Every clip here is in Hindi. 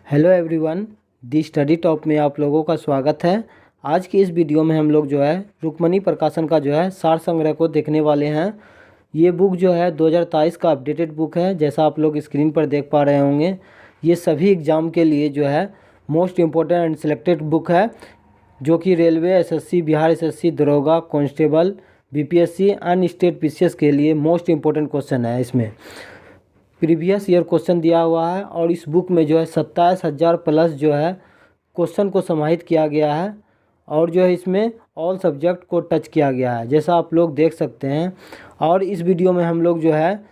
हेलो एवरीवन, दी स्टडी टॉप में आप लोगों का स्वागत है। आज की इस वीडियो में हम लोग जो है रुक्मणी प्रकाशन का जो है सार संग्रह को देखने वाले हैं। ये बुक जो है 2023 का अपडेटेड बुक है, जैसा आप लोग स्क्रीन पर देख पा रहे होंगे। ये सभी एग्ज़ाम के लिए जो है most important and selected book है, जो कि रेलवे, एसएससी, बिहार एसएससी, दरोगा, constable, BPSC and state PCS के लिए मोस्ट इम्पोर्टेंट क्वेश्चन है। इसमें प्रीवियस ईयर क्वेश्चन दिया हुआ है और इस बुक में जो है 27,000 प्लस जो है क्वेश्चन को समाहित किया गया है और जो है इसमें ऑल सब्जेक्ट को टच किया गया है, जैसा आप लोग देख सकते हैं। और इस वीडियो में हम लोग जो है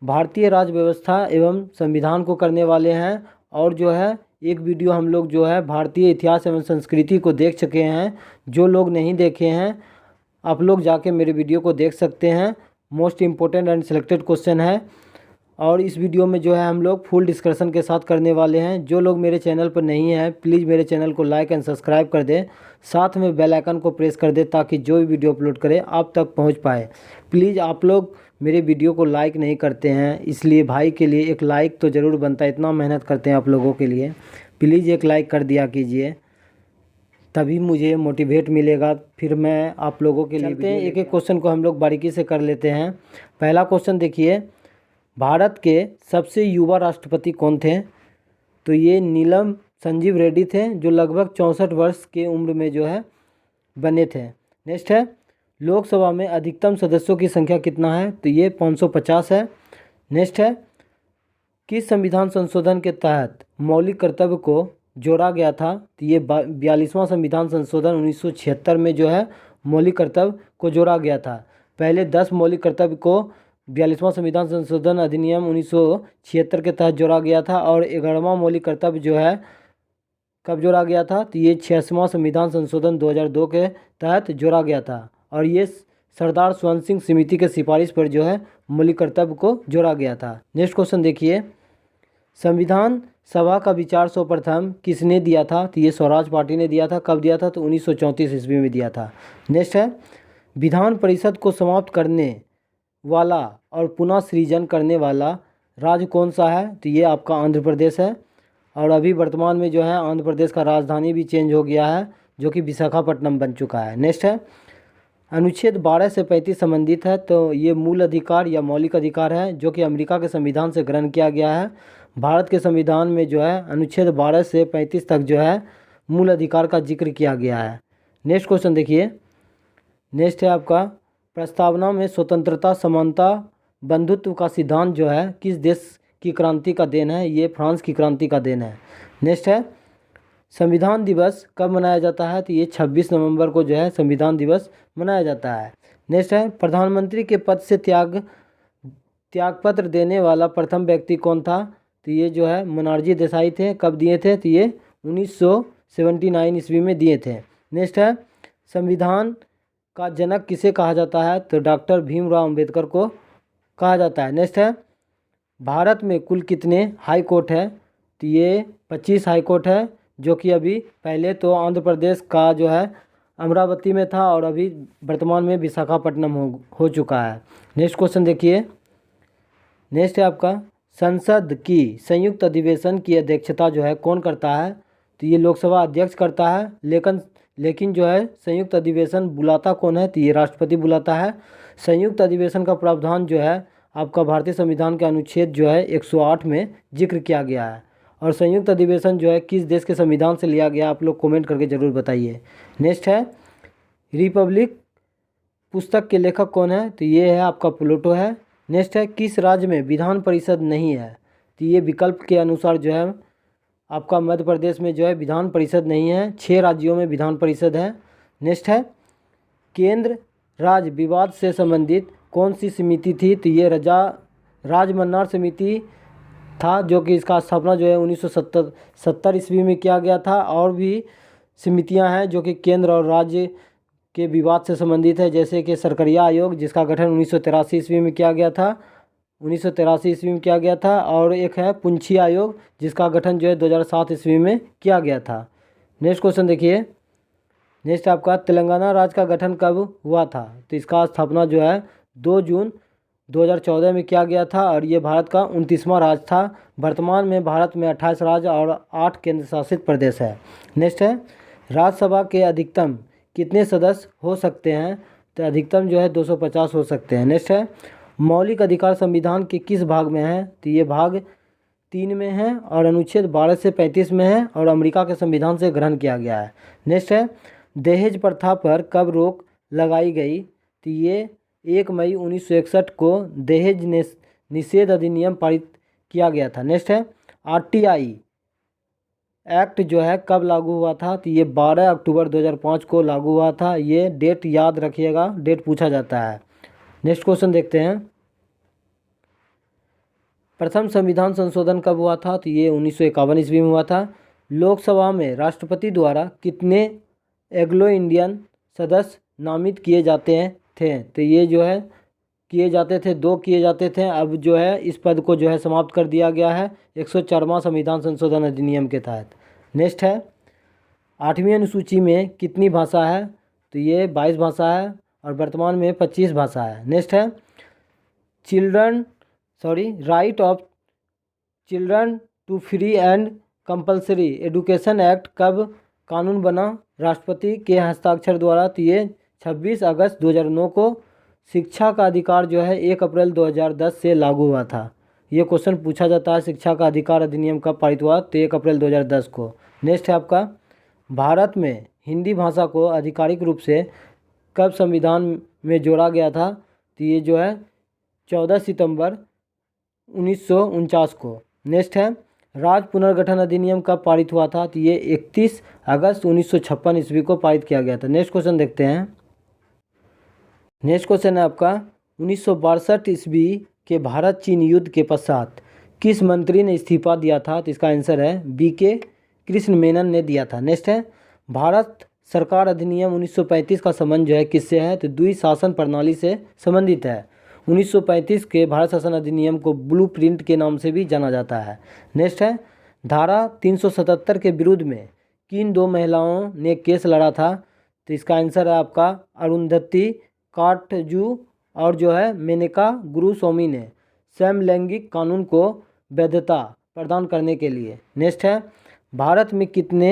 भारतीय राज्य व्यवस्था एवं संविधान को करने वाले हैं और जो है एक वीडियो हम लोग जो है भारतीय इतिहास एवं संस्कृति को देख चुके हैं। जो लोग नहीं देखे हैं आप लोग जाके मेरे वीडियो को देख सकते हैं। Most important and selected question है और इस वीडियो में जो है हम लोग फुल डिस्कशन के साथ करने वाले हैं। जो लोग मेरे चैनल पर नहीं हैं प्लीज़ मेरे चैनल को लाइक एंड सब्सक्राइब कर दें, साथ में बेल आइकन को प्रेस कर दें ताकि जो भी वीडियो अपलोड करें आप तक पहुंच पाए। प्लीज़ आप लोग मेरे वीडियो को लाइक नहीं करते हैं, इसलिए भाई के लिए एक लाइक तो ज़रूर बनता है। इतना मेहनत करते हैं आप लोगों के लिए, प्लीज़ एक लाइक कर दिया कीजिए, तभी मुझे मोटिवेट मिलेगा, फिर मैं आप लोगों के लिए एक एक क्वेश्चन को हम लोग बारीकी से कर लेते हैं। पहला क्वेश्चन देखिए, भारत के सबसे युवा राष्ट्रपति कौन थे? तो ये नीलम संजीव रेड्डी थे, जो लगभग 64 वर्ष की उम्र में जो है बने थे। नेक्स्ट है, लोकसभा में अधिकतम सदस्यों की संख्या कितना है? तो ये 550 है। नेक्स्ट है, किस संविधान संशोधन के तहत मौलिक कर्तव्य को जोड़ा गया था? तो ये 42वां संविधान संशोधन 1976 में जो है मौलिक कर्तव्य को जोड़ा गया था। पहले 10 मौलिक कर्तव्य को 42वां संविधान संशोधन अधिनियम 1976 के तहत जोड़ा गया था और 11वां मौलिक कर्तव्य जो है कब जोड़ा गया था? तो ये 86वां संविधान संशोधन 2002 के तहत जोड़ा गया था और ये सरदार स्वर्ण सिंह समिति के सिफारिश पर जो है मौलिक कर्तव्य को जोड़ा गया था। नेक्स्ट क्वेश्चन देखिए, संविधान सभा का विचार सर्वप्रथम किसने दिया था? तो ये स्वराज पार्टी ने दिया था। कब दिया था? तो 1934 ईस्वी में दिया था। नेक्स्ट है, विधान परिषद को समाप्त करने वाला और पुनः सृजन करने वाला राज्य कौन सा है? तो ये आपका आंध्र प्रदेश है और अभी वर्तमान में जो है आंध्र प्रदेश का राजधानी भी चेंज हो गया है, जो कि विशाखापट्टनम बन चुका है। नेक्स्ट है, अनुच्छेद 12 से 35 संबंधित है, तो ये मूल अधिकार या मौलिक अधिकार है, जो कि अमेरिका के संविधान से ग्रहण किया गया है। भारत के संविधान में जो है अनुच्छेद 12 से 35 तक जो है मूल अधिकार का जिक्र किया गया है। नेक्स्ट क्वेश्चन देखिए, नेक्स्ट है आपका, प्रस्तावना में स्वतंत्रता, समानता, बंधुत्व का सिद्धांत जो है किस देश की क्रांति का देन है? ये फ्रांस की क्रांति का देन है। नेक्स्ट है, संविधान दिवस कब मनाया जाता है? तो ये 26 नवंबर को जो है संविधान दिवस मनाया जाता है। नेक्स्ट है, प्रधानमंत्री के पद से त्यागपत्र देने वाला प्रथम व्यक्ति कौन था? तो ये जो है मोनार्जी देसाई थे। कब दिए थे? तो ये 1979 ईस्वी में दिए थे। नेक्स्ट है, संविधान का जनक किसे कहा जाता है? तो डॉक्टर भीमराव अंबेडकर को कहा जाता है। नेक्स्ट है, भारत में कुल कितने हाई कोर्ट है? तो ये 25 हाई कोर्ट है, जो कि अभी पहले तो आंध्र प्रदेश का जो है अमरावती में था और अभी वर्तमान में विशाखापट्टनम हो चुका है। नेक्स्ट क्वेश्चन देखिए, नेक्स्ट है आपका, संसद की संयुक्त अधिवेशन की अध्यक्षता जो है कौन करता है? तो ये लोकसभा अध्यक्ष करता है, लेकिन जो है संयुक्त अधिवेशन बुलाता कौन है? तो ये राष्ट्रपति बुलाता है। संयुक्त अधिवेशन का प्रावधान जो है आपका भारतीय संविधान के अनुच्छेद जो है 108 में जिक्र किया गया है। और संयुक्त अधिवेशन जो है किस देश के संविधान से लिया गया, आप लोग कमेंट करके ज़रूर बताइए। नेक्स्ट है, रिपब्लिक पुस्तक के लेखक कौन है? तो ये है आपका प्लूटो है। नेक्स्ट है, किस राज्य में विधान परिषद नहीं है? तो ये विकल्प के अनुसार जो है आपका मध्य प्रदेश में जो है विधान परिषद नहीं है, 6 राज्यों में विधान परिषद है। नेक्स्ट है, केंद्र राज्य विवाद से संबंधित कौन सी समिति थी? तो ये राजमन्नार समिति था, जो कि इसका स्थापना जो है 1970 ईस्वी में किया गया था। और भी समितियां हैं जो कि केंद्र और राज्य के विवाद से संबंधित है, जैसे कि सरकरिया आयोग, जिसका गठन 1983 ईस्वी में किया गया था, 1983 ईस्वी में किया गया था। और एक है पुंछी आयोग, जिसका गठन जो है 2007 ईस्वी में किया गया था। नेक्स्ट क्वेश्चन देखिए, नेक्स्ट आपका, तेलंगाना राज्य का गठन कब हुआ था? तो इसका स्थापना जो है 2 जून 2014 में किया गया था और ये भारत का 29वां राज्य था। वर्तमान में भारत में 28 राज्य और 8 केंद्र शासित प्रदेश है। नेक्स्ट है, राज्यसभा के अधिकतम कितने सदस्य हो सकते हैं? तो अधिकतम जो है 250 हो सकते हैं। नेक्स्ट है, मौलिक अधिकार संविधान के किस भाग में है? तो ये भाग 3 में है और अनुच्छेद 12 से 35 में है और अमेरिका के संविधान से ग्रहण किया गया है। नेक्स्ट है, दहेज प्रथा पर कब रोक लगाई गई? तो ये 1 मई 1961 को दहेज निषेध अधिनियम पारित किया गया था। नेक्स्ट है, आरटीआई एक्ट जो है कब लागू हुआ था? तो ये 12 अक्टूबर 2005 को लागू हुआ था। ये डेट याद रखिएगा, डेट पूछा जाता है। नेक्स्ट क्वेश्चन देखते हैं, प्रथम संविधान संशोधन कब हुआ था? तो ये 1951 ईस्वी में हुआ था। लोकसभा में राष्ट्रपति द्वारा कितने एंग्लो इंडियन सदस्य नामित किए जाते थे? तो ये जो है किए जाते थे, 2 किए जाते थे। अब जो है इस पद को जो है समाप्त कर दिया गया है 104वां संविधान संशोधन अधिनियम के तहत। नेक्स्ट है, 8वीं अनुसूची में कितनी भाषा है? तो ये 22 भाषा है और वर्तमान में 25 भाषा है। नेक्स्ट है, right of children to free and compulsory education act कब कानून बना राष्ट्रपति के हस्ताक्षर द्वारा? तो ये 26 अगस्त 2009 को। शिक्षा का अधिकार जो है 1 अप्रैल 2010 से लागू हुआ था। ये क्वेश्चन पूछा जाता है, शिक्षा का अधिकार अधिनियम कब पारित हुआ? तो 1 अप्रैल 2010 को। नेक्स्ट है आपका, भारत में हिंदी भाषा को आधिकारिक रूप से कब संविधान में जोड़ा गया था? तो ये जो है 14 सितंबर 1949 को। नेक्स्ट है, राज्य पुनर्गठन अधिनियम कब पारित हुआ था? तो ये 31 अगस्त 1956 ईस्वी को पारित किया गया था। नेक्स्ट क्वेश्चन देखते हैं, नेक्स्ट क्वेश्चन है आपका, 1962 ईस्वी के भारत चीन युद्ध के पश्चात किस मंत्री ने इस्तीफा दिया था? तो इसका आंसर है बीके कृष्ण मेनन ने दिया था। नेक्स्ट है, भारत सरकार अधिनियम 1935 का संबंध जो है किससे है? तो द्विशासन प्रणाली से संबंधित है। 1935 के भारत शासन अधिनियम को ब्लूप्रिंट के नाम से भी जाना जाता है। नेक्स्ट है, धारा 377 के विरुद्ध में किन 2 महिलाओं ने केस लड़ा था? तो इसका आंसर है आपका अरुंधति काटजू और जो है मेनका गुरुस्वामी ने समलैंगिक कानून को वैधता प्रदान करने के लिए। नेक्स्ट है, भारत में कितने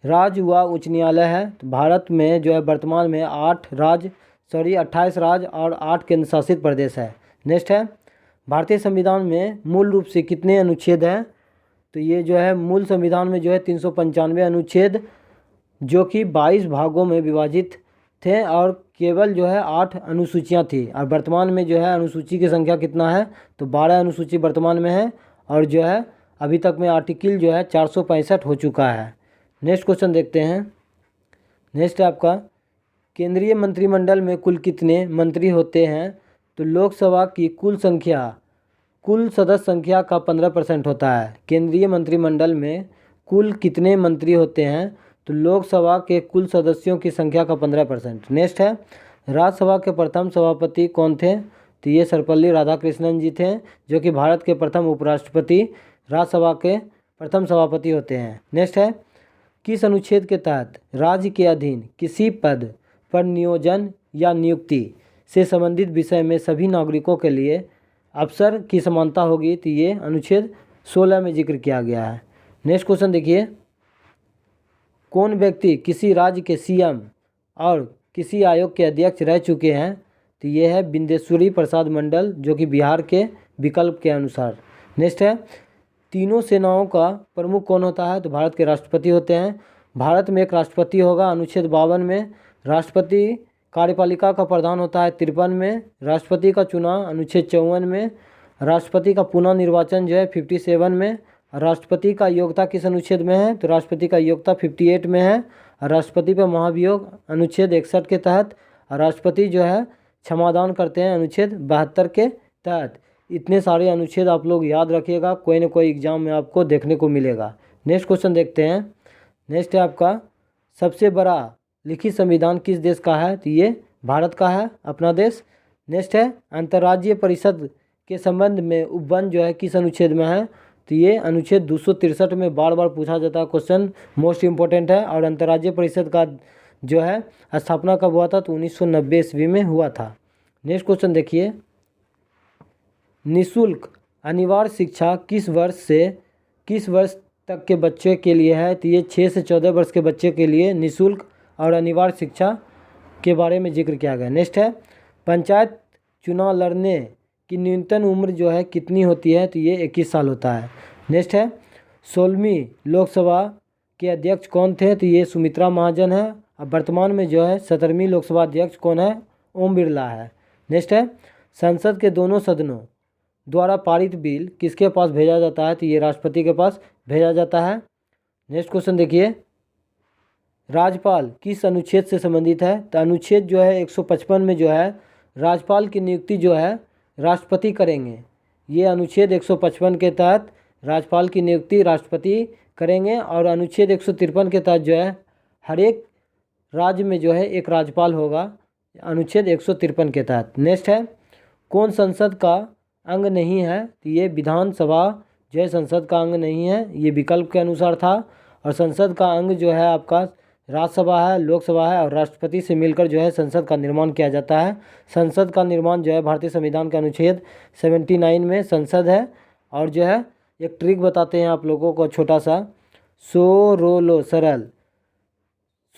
राज्य व उच्च न्यायालय है? तो भारत में जो है वर्तमान में 28 राज्य और 8 केंद्र शासित प्रदेश है। नेक्स्ट है, भारतीय संविधान में मूल रूप से कितने अनुच्छेद हैं? तो ये जो है मूल संविधान में जो है 395 अनुच्छेद जो कि 22 भागों में विभाजित थे और केवल जो है 8 अनुसूचियां थी। और वर्तमान में जो है अनुसूची की संख्या कितना है? तो 12 अनुसूची वर्तमान में है और जो है अभी तक में आर्टिकल जो है 465 हो चुका है। नेक्स्ट क्वेश्चन देखते हैं, नेक्स्ट है आपका, केंद्रीय मंत्रिमंडल में कुल कितने मंत्री होते हैं? तो लोकसभा की कुल सदस्य संख्या का 15% होता है। केंद्रीय मंत्रिमंडल में कुल कितने मंत्री होते हैं? तो लोकसभा के कुल सदस्यों की संख्या का 15%। नेक्स्ट है, राज्यसभा के प्रथम सभापति कौन थे? तो ये सर्वपल्ली राधाकृष्णन जी थे जो कि भारत के प्रथम उपराष्ट्रपति, राज्यसभा के प्रथम सभापति होते हैं। नेक्स्ट है, किस अनुच्छेद के तहत राज्य के अधीन किसी पद पर नियोजन या नियुक्ति से संबंधित विषय में सभी नागरिकों के लिए अवसर की समानता होगी? तो ये अनुच्छेद 16 में जिक्र किया गया है। नेक्स्ट क्वेश्चन देखिए, कौन व्यक्ति किसी राज्य के सीएम और किसी आयोग के अध्यक्ष रह चुके हैं? तो ये है बिंदेश्वरी प्रसाद मंडल जो कि बिहार के विकल्प के अनुसार। नेक्स्ट है, तीनों सेनाओं का प्रमुख कौन होता है? तो भारत के राष्ट्रपति होते हैं। भारत में एक राष्ट्रपति होगा अनुच्छेद 52 में। राष्ट्रपति कार्यपालिका का प्रधान होता है 53 में। राष्ट्रपति का चुनाव अनुच्छेद 54 में। राष्ट्रपति का पुनः निर्वाचन जो है 57 में। राष्ट्रपति का योग्यता किस अनुच्छेद में है? तो राष्ट्रपति का योग्यता 58 में है। राष्ट्रपति पर महाभियोग अनुच्छेद 61 के तहत। राष्ट्रपति जो है क्षमादान करते हैं अनुच्छेद 72 के तहत। इतने सारे अनुच्छेद आप लोग याद रखिएगा, कोई ना कोई एग्जाम में आपको देखने को मिलेगा। नेक्स्ट क्वेश्चन देखते हैं, नेक्स्ट है आपका, सबसे बड़ा लिखित संविधान किस देश का है? तो ये भारत का है, अपना देश। नेक्स्ट है, अंतर्राज्यीय परिषद के संबंध में उपबंध जो है किस अनुच्छेद में है? तो ये अनुच्छेद 263 में बार बार पूछा जाता है क्वेश्चन, मोस्ट इम्पोर्टेंट है। और अंतर्राज्यीय परिषद का जो है स्थापना कब हुआ था? तो 1990 ईस्वी में हुआ था। नेक्स्ट क्वेश्चन देखिए, निःशुल्क अनिवार्य शिक्षा किस वर्ष तक के बच्चे के लिए है? तो ये 6 से 14 वर्ष के बच्चे के लिए निःशुल्क और अनिवार्य शिक्षा के बारे में जिक्र किया गया। नेक्स्ट है, पंचायत चुनाव लड़ने की न्यूनतम उम्र जो है कितनी होती है? तो ये 21 साल होता है। नेक्स्ट है, 16वीं लोकसभा के अध्यक्ष कौन थे? तो ये सुमित्रा महाजन है। अब वर्तमान में जो है 17वीं लोकसभा अध्यक्ष कौन है? ओम बिरला है। नेक्स्ट है, संसद के दोनों सदनों द्वारा पारित बिल किसके पास भेजा जाता है? तो ये राष्ट्रपति के पास भेजा जाता है। नेक्स्ट क्वेश्चन देखिए, राज्यपाल किस अनुच्छेद से संबंधित है? तो अनुच्छेद जो है 155 में जो है राज्यपाल की नियुक्ति जो है राष्ट्रपति करेंगे। ये अनुच्छेद 155 के तहत राज्यपाल की नियुक्ति राष्ट्रपति करेंगे और अनुच्छेद 153 के तहत जो है हर एक राज्य में जो है एक राज्यपाल होगा, अनुच्छेद 153 के तहत। नेक्स्ट है, कौन संसद का अंग नहीं है? तो ये विधानसभा जो है संसद का अंग नहीं है, ये विकल्प के अनुसार था। और संसद का अंग जो है आपका राज्यसभा है, लोकसभा है और राष्ट्रपति से मिलकर जो है संसद का निर्माण किया जाता है। संसद का निर्माण जो है भारतीय संविधान के अनुच्छेद 79 में संसद है। और जो है एक ट्रिक बताते हैं आप लोगों को छोटा सा, सो रो लो सरल,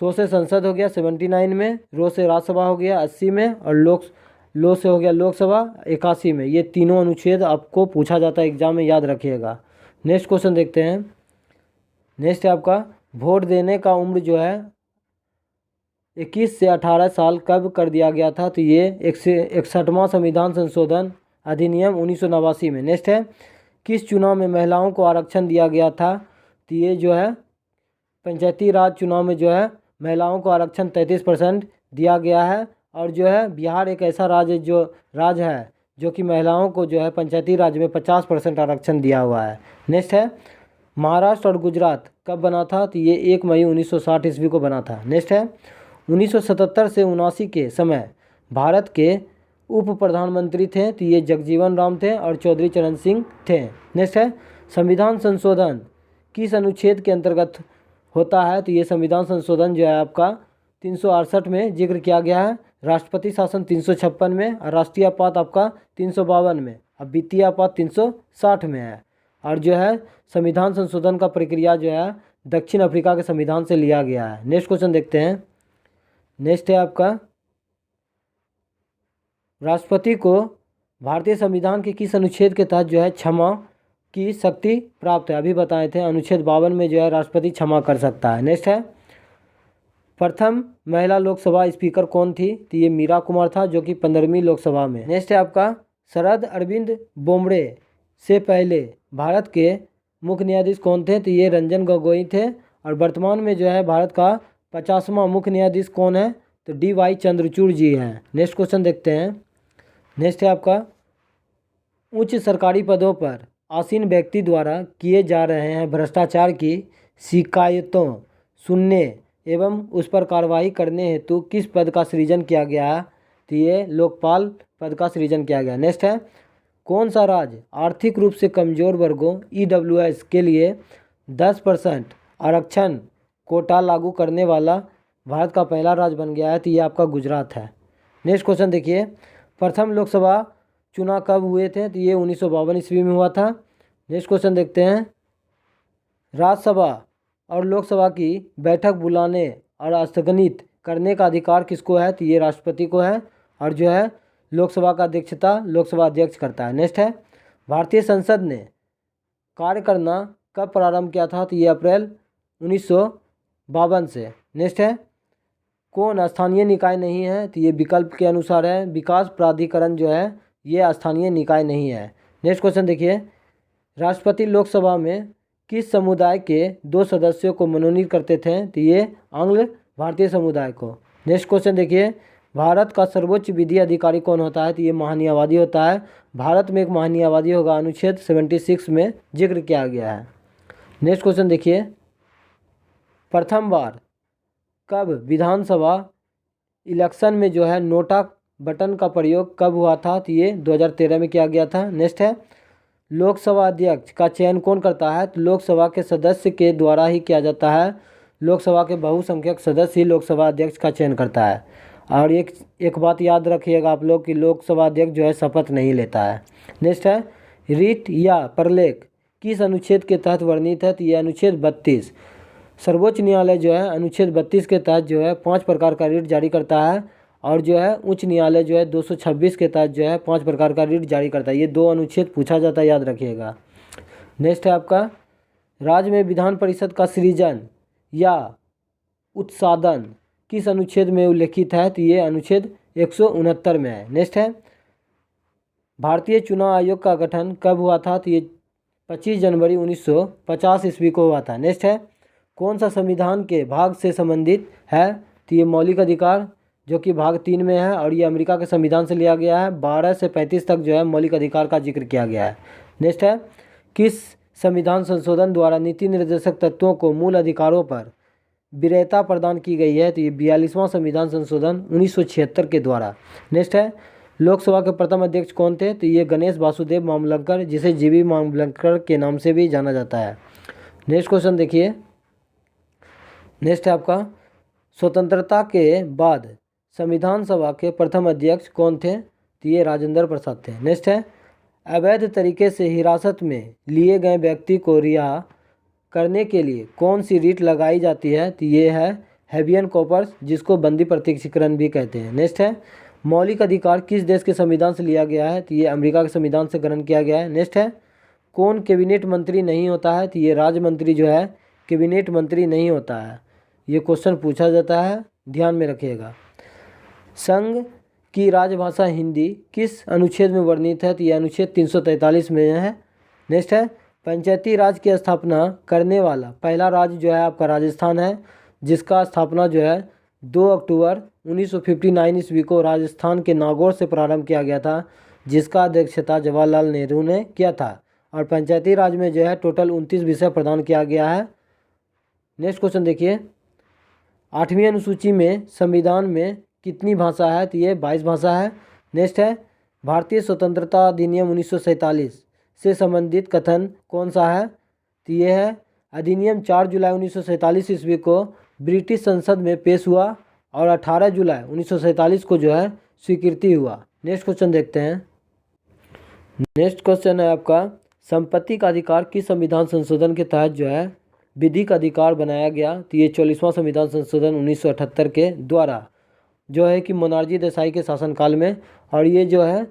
सो से संसद हो गया 79 में, रो से राज्यसभा हो गया 80 में और लो से हो गया लोकसभा 81 में। ये तीनों अनुच्छेद आपको पूछा जाता है एग्जाम में, याद रखिएगा। नेक्स्ट क्वेश्चन देखते हैं। नेक्स्ट है आपका, वोट देने का उम्र जो है 21 से 18 साल कब कर दिया गया था? तो ये 61वां संविधान संशोधन अधिनियम 1989 में। नेक्स्ट है, किस चुनाव में महिलाओं को आरक्षण दिया गया था? तो ये जो है पंचायती राज चुनाव में जो है महिलाओं को आरक्षण 33% दिया गया है। और जो है बिहार एक ऐसा राज्य है जो कि महिलाओं को जो है पंचायती राज में 50% आरक्षण दिया हुआ है। नेक्स्ट है, महाराष्ट्र और गुजरात कब बना था? तो ये 1 मई 1960 ईस्वी को बना था। नेक्स्ट है, 1977 से 79 के समय भारत के उप प्रधानमंत्री थे? तो ये जगजीवन राम थे और चौधरी चरण सिंह थे। नेक्स्ट है, संविधान संशोधन किस अनुच्छेद के अंतर्गत होता है? तो ये संविधान संशोधन जो है आपका 368 में जिक्र किया गया है, राष्ट्रपति शासन 356 में और राष्ट्रीय आपात आपका 352 में, अब वित्तीय आपात 360 में है। और जो है संविधान संशोधन का प्रक्रिया जो है दक्षिण अफ्रीका के संविधान से लिया गया है। नेक्स्ट क्वेश्चन देखते हैं। नेक्स्ट है आपका, राष्ट्रपति को भारतीय संविधान के किस अनुच्छेद के तहत जो है क्षमा की शक्ति प्राप्त है? अभी बताए थे, अनुच्छेद 52 में जो है राष्ट्रपति क्षमा कर सकता है। नेक्स्ट है, प्रथम महिला लोकसभा स्पीकर कौन थी? तो ये मीरा कुमार था जो कि 15वीं लोकसभा में। नेक्स्ट है आपका, शरद अरविंद बोबड़े से पहले भारत के मुख्य न्यायाधीश कौन थे? तो ये रंजन गोगोई थे। और वर्तमान में जो है भारत का 50वां मुख्य न्यायाधीश कौन है? तो DY चंद्रचूड़ जी हैं। नेक्स्ट क्वेश्चन देखते हैं। नेक्स्ट है आपका, उच्च सरकारी पदों पर आसीन व्यक्ति द्वारा किए जा रहे हैं भ्रष्टाचार की शिकायतों सुनने एवं उस पर कार्रवाई करने हेतु किस पद का सृजन किया गया है? तो ये लोकपाल पद का सृजन किया गया। नेक्स्ट है, कौन सा राज्य आर्थिक रूप से कमजोर वर्गों EWS के लिए 10% आरक्षण कोटा लागू करने वाला भारत का पहला राज्य बन गया है? तो ये आपका गुजरात है। नेक्स्ट क्वेश्चन देखिए, प्रथम लोकसभा चुनाव कब हुए थे? तो ये 1952 ईस्वी में हुआ था। नेक्स्ट क्वेश्चन देखते हैं, राज्यसभा और लोकसभा की बैठक बुलाने और स्थगित करने का अधिकार किसको है? तो ये राष्ट्रपति को है। और जो है लोकसभा का अध्यक्षता लोकसभा अध्यक्ष करता है। नेक्स्ट है, भारतीय संसद ने कार्य करना कब प्रारंभ किया था? तो ये अप्रैल 1952 से। नेक्स्ट है, कौन स्थानीय निकाय नहीं है? तो ये विकल्प के अनुसार है, विकास प्राधिकरण जो है ये स्थानीय निकाय नहीं है। नेक्स्ट क्वेश्चन देखिए, राष्ट्रपति लोकसभा में किस समुदाय के 2 सदस्यों को मनोनीत करते थे? तो ये आंग्ल भारतीय समुदाय को। नेक्स्ट क्वेश्चन देखिए, भारत का सर्वोच्च विधि अधिकारी कौन होता है? तो ये महान्यायवादी होता है। भारत में एक महान्यायवादी होगा, अनुच्छेद 76 में जिक्र किया गया है। नेक्स्ट क्वेश्चन देखिए, प्रथम बार कब विधानसभा इलेक्शन में जो है नोटा बटन का प्रयोग कब हुआ था? तो ये 2013 में किया गया था। नेक्स्ट है, लोकसभा अध्यक्ष का चयन कौन करता है? तो लोकसभा के सदस्य के द्वारा ही किया जाता है। लोकसभा के बहुसंख्यक सदस्य ही लोकसभा अध्यक्ष का चयन करता है। और एक बात याद रखिएगा आप लोग कि लोकसभा अध्यक्ष जो है शपथ नहीं लेता है। नेक्स्ट है रीट या प्रलेख किस अनुच्छेद के तहत वर्णित है, तो ये अनुच्छेद 32। सर्वोच्च न्यायालय जो है अनुच्छेद 32 के तहत जो है 5 प्रकार का रीट जारी करता है, और जो है उच्च न्यायालय जो है 226 के तहत जो है 5 प्रकार का रीट जारी करता है। ये 2 अनुच्छेद पूछा जाता है, याद रखिएगा। नेक्स्ट है आपका राज्य में विधान परिषद का सृजन या उत्सादन किस अनुच्छेद में उल्लेखित है, तो ये अनुच्छेद 169 में है। नेक्स्ट है भारतीय चुनाव आयोग का गठन कब हुआ था, तो ये 25 जनवरी 1950 ईस्वी को हुआ था। नेक्स्ट है कौन सा संविधान के भाग से संबंधित है, तो ये मौलिक अधिकार जो कि भाग 3 में है, और ये अमेरिका के संविधान से लिया गया है। 12 से 35 तक जो है मौलिक अधिकार का जिक्र किया गया है। नेक्स्ट है किस संविधान संशोधन द्वारा नीति निर्देशक तत्वों को मूल अधिकारों पर वरीयता प्रदान की गई है, तो ये 42वां संविधान संशोधन 1976 के द्वारा। नेक्स्ट है लोकसभा के प्रथम अध्यक्ष कौन थे, तो ये गणेश वासुदेव मामलंकर, जिसे जीवी मामलंकर के नाम से भी जाना जाता है। नेक्स्ट क्वेश्चन देखिए। नेक्स्ट है आपका स्वतंत्रता के बाद संविधान सभा के प्रथम अध्यक्ष कौन थे, तो ये राजेंद्र प्रसाद थे। नेक्स्ट है अवैध तरीके से हिरासत में लिए गए व्यक्ति को रिहा करने के लिए कौन सी रीट लगाई जाती है, तो ये है हैबियन कॉर्पस, जिसको बंदी प्रत्यक्षीकरण भी कहते हैं। नेक्स्ट है मौलिक अधिकार किस देश के संविधान से लिया गया है, तो ये अमेरिका के संविधान से ग्रहण किया गया है। नेक्स्ट है कौन कैबिनेट मंत्री नहीं होता है, तो ये राज्य मंत्री जो है कैबिनेट मंत्री नहीं होता है। ये क्वेश्चन पूछा जाता है, ध्यान में रखिएगा। संघ की राजभाषा हिंदी किस अनुच्छेद में वर्णित है, तो यह अनुच्छेद 343 में है। नेक्स्ट है पंचायती राज की स्थापना करने वाला पहला राज्य जो है आपका राजस्थान है, जिसका स्थापना जो है 2 अक्टूबर 1959 ईस्वी को राजस्थान के नागौर से प्रारंभ किया गया था, जिसका अध्यक्षता जवाहरलाल नेहरू ने किया था। और पंचायती राज में जो है टोटल 29 विषय प्रदान किया गया है। नेक्स्ट क्वेश्चन देखिए 8वीं अनुसूची में संविधान में कितनी भाषा है, तो ये 22 भाषा है। नेक्स्ट है भारतीय स्वतंत्रता अधिनियम 1947 से संबंधित कथन कौन सा है, तो ये है अधिनियम 4 जुलाई 1947 ईस्वी को ब्रिटिश संसद में पेश हुआ और 18 जुलाई 1947 को जो है स्वीकृति हुआ। नेक्स्ट क्वेश्चन देखते हैं। नेक्स्ट क्वेश्चन है आपका संपत्ति का अधिकार किस संविधान संशोधन के तहत जो है विधिक अधिकार बनाया गया, तो ये 44वां संविधान संशोधन 1978 के द्वारा जो है कि मोनार्जी देसाई के शासनकाल में। और ये जो है